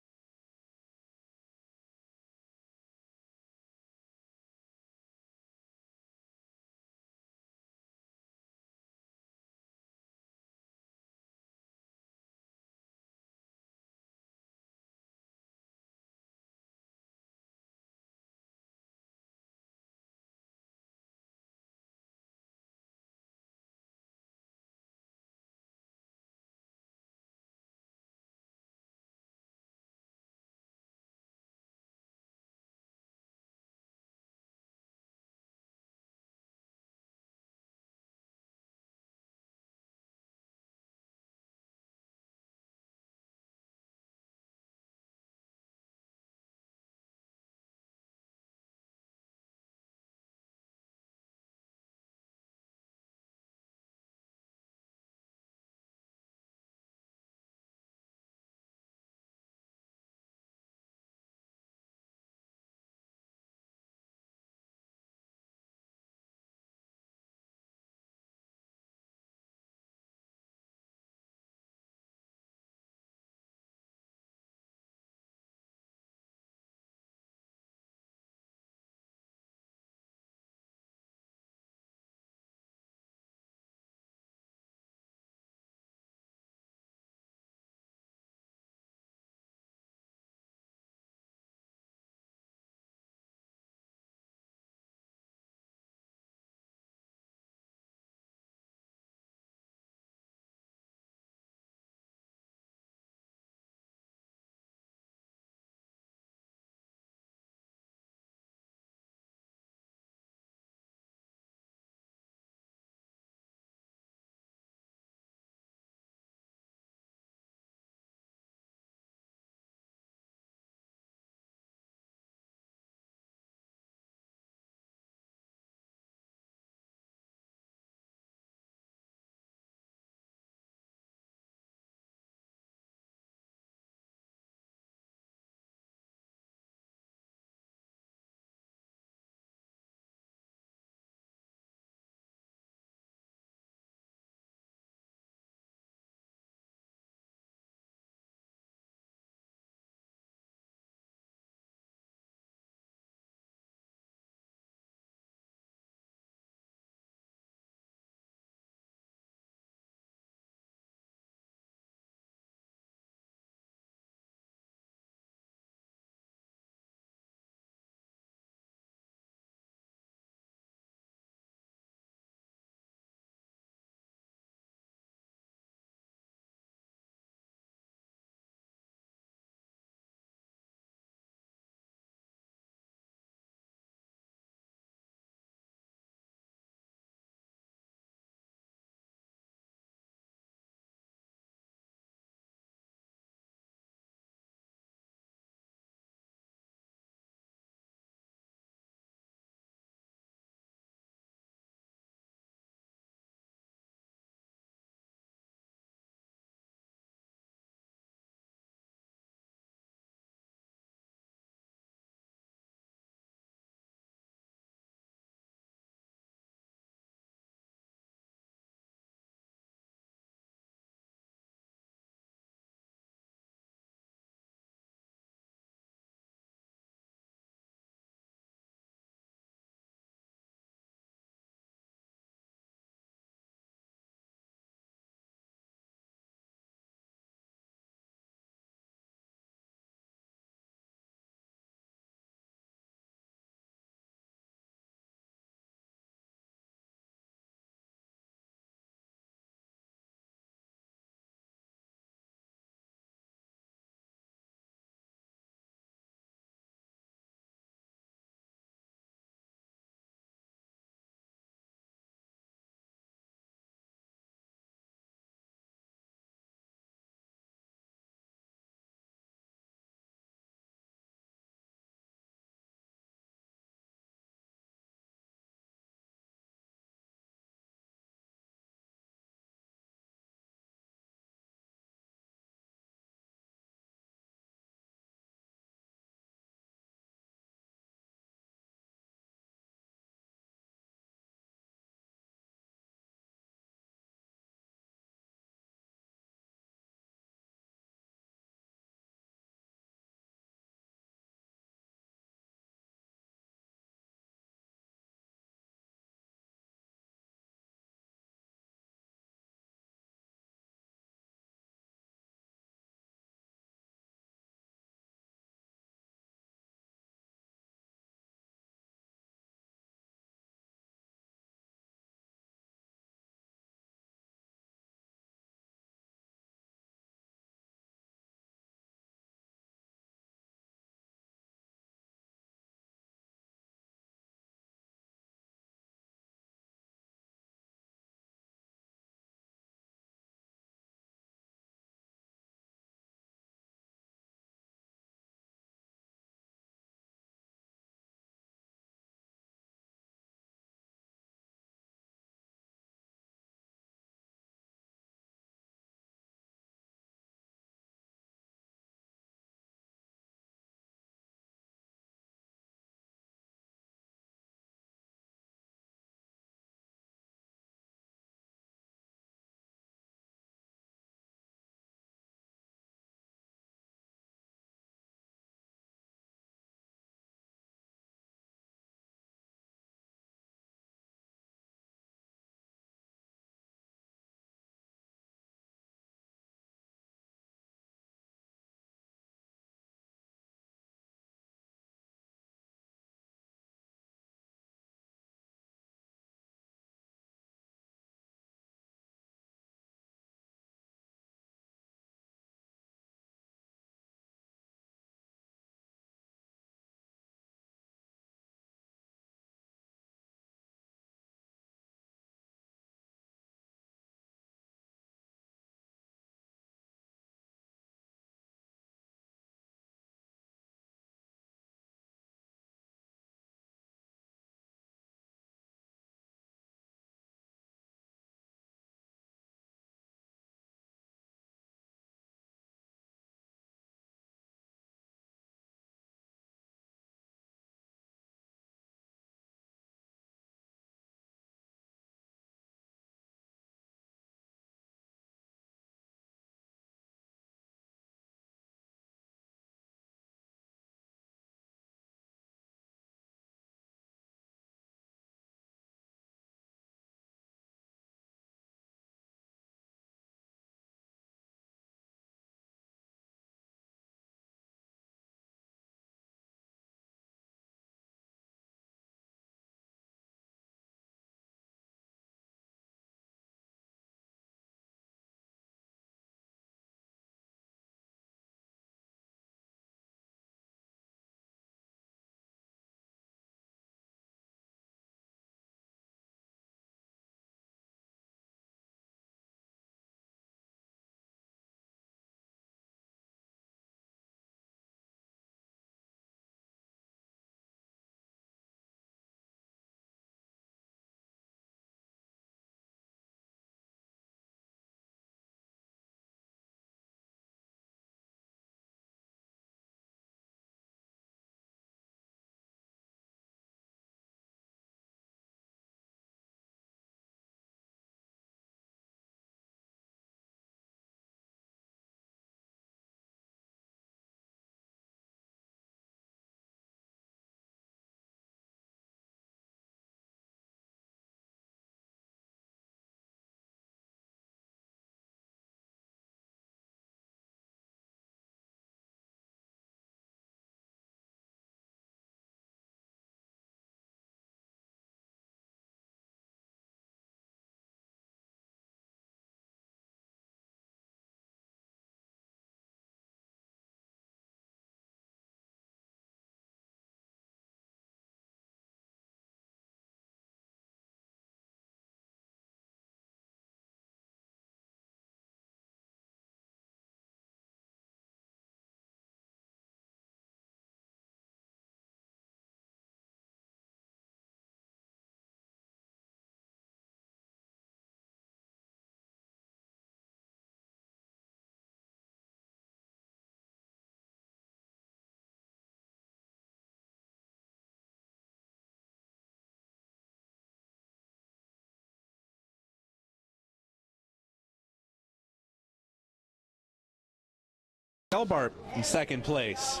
Gelbart in second place.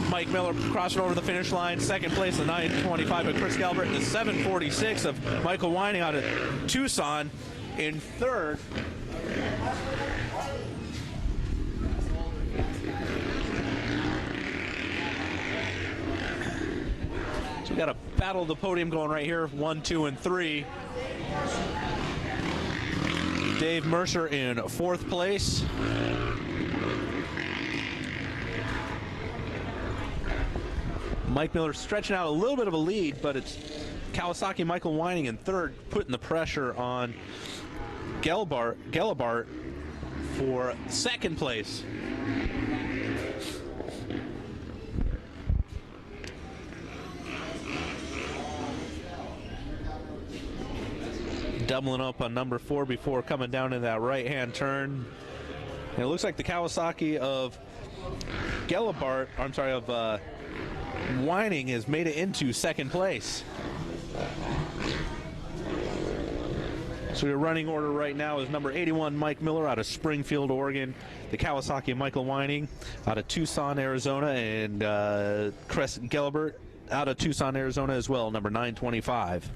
Mike Miller crossing over the finish line, second place, the 9:25 of Chris Gelbart, and the 7:46 of Michael Whining out of Tucson in third. So we got a battle of the podium going right here, 1, 2, and 3. Dave Mercer in fourth place. Mike Miller stretching out a little bit of a lead, but it's Kawasaki Michael Whining in third, putting the pressure on Gelbart for second place. Doubling up on number 4 before coming down in that right-hand turn. And it looks like the Kawasaki of Whining has made it into second place. So your running order right now is number 81, Mike Miller out of Springfield, Oregon. The Kawasaki Michael Whining out of Tucson, Arizona. And Chris Gelbart out of Tucson, Arizona as well, number 925.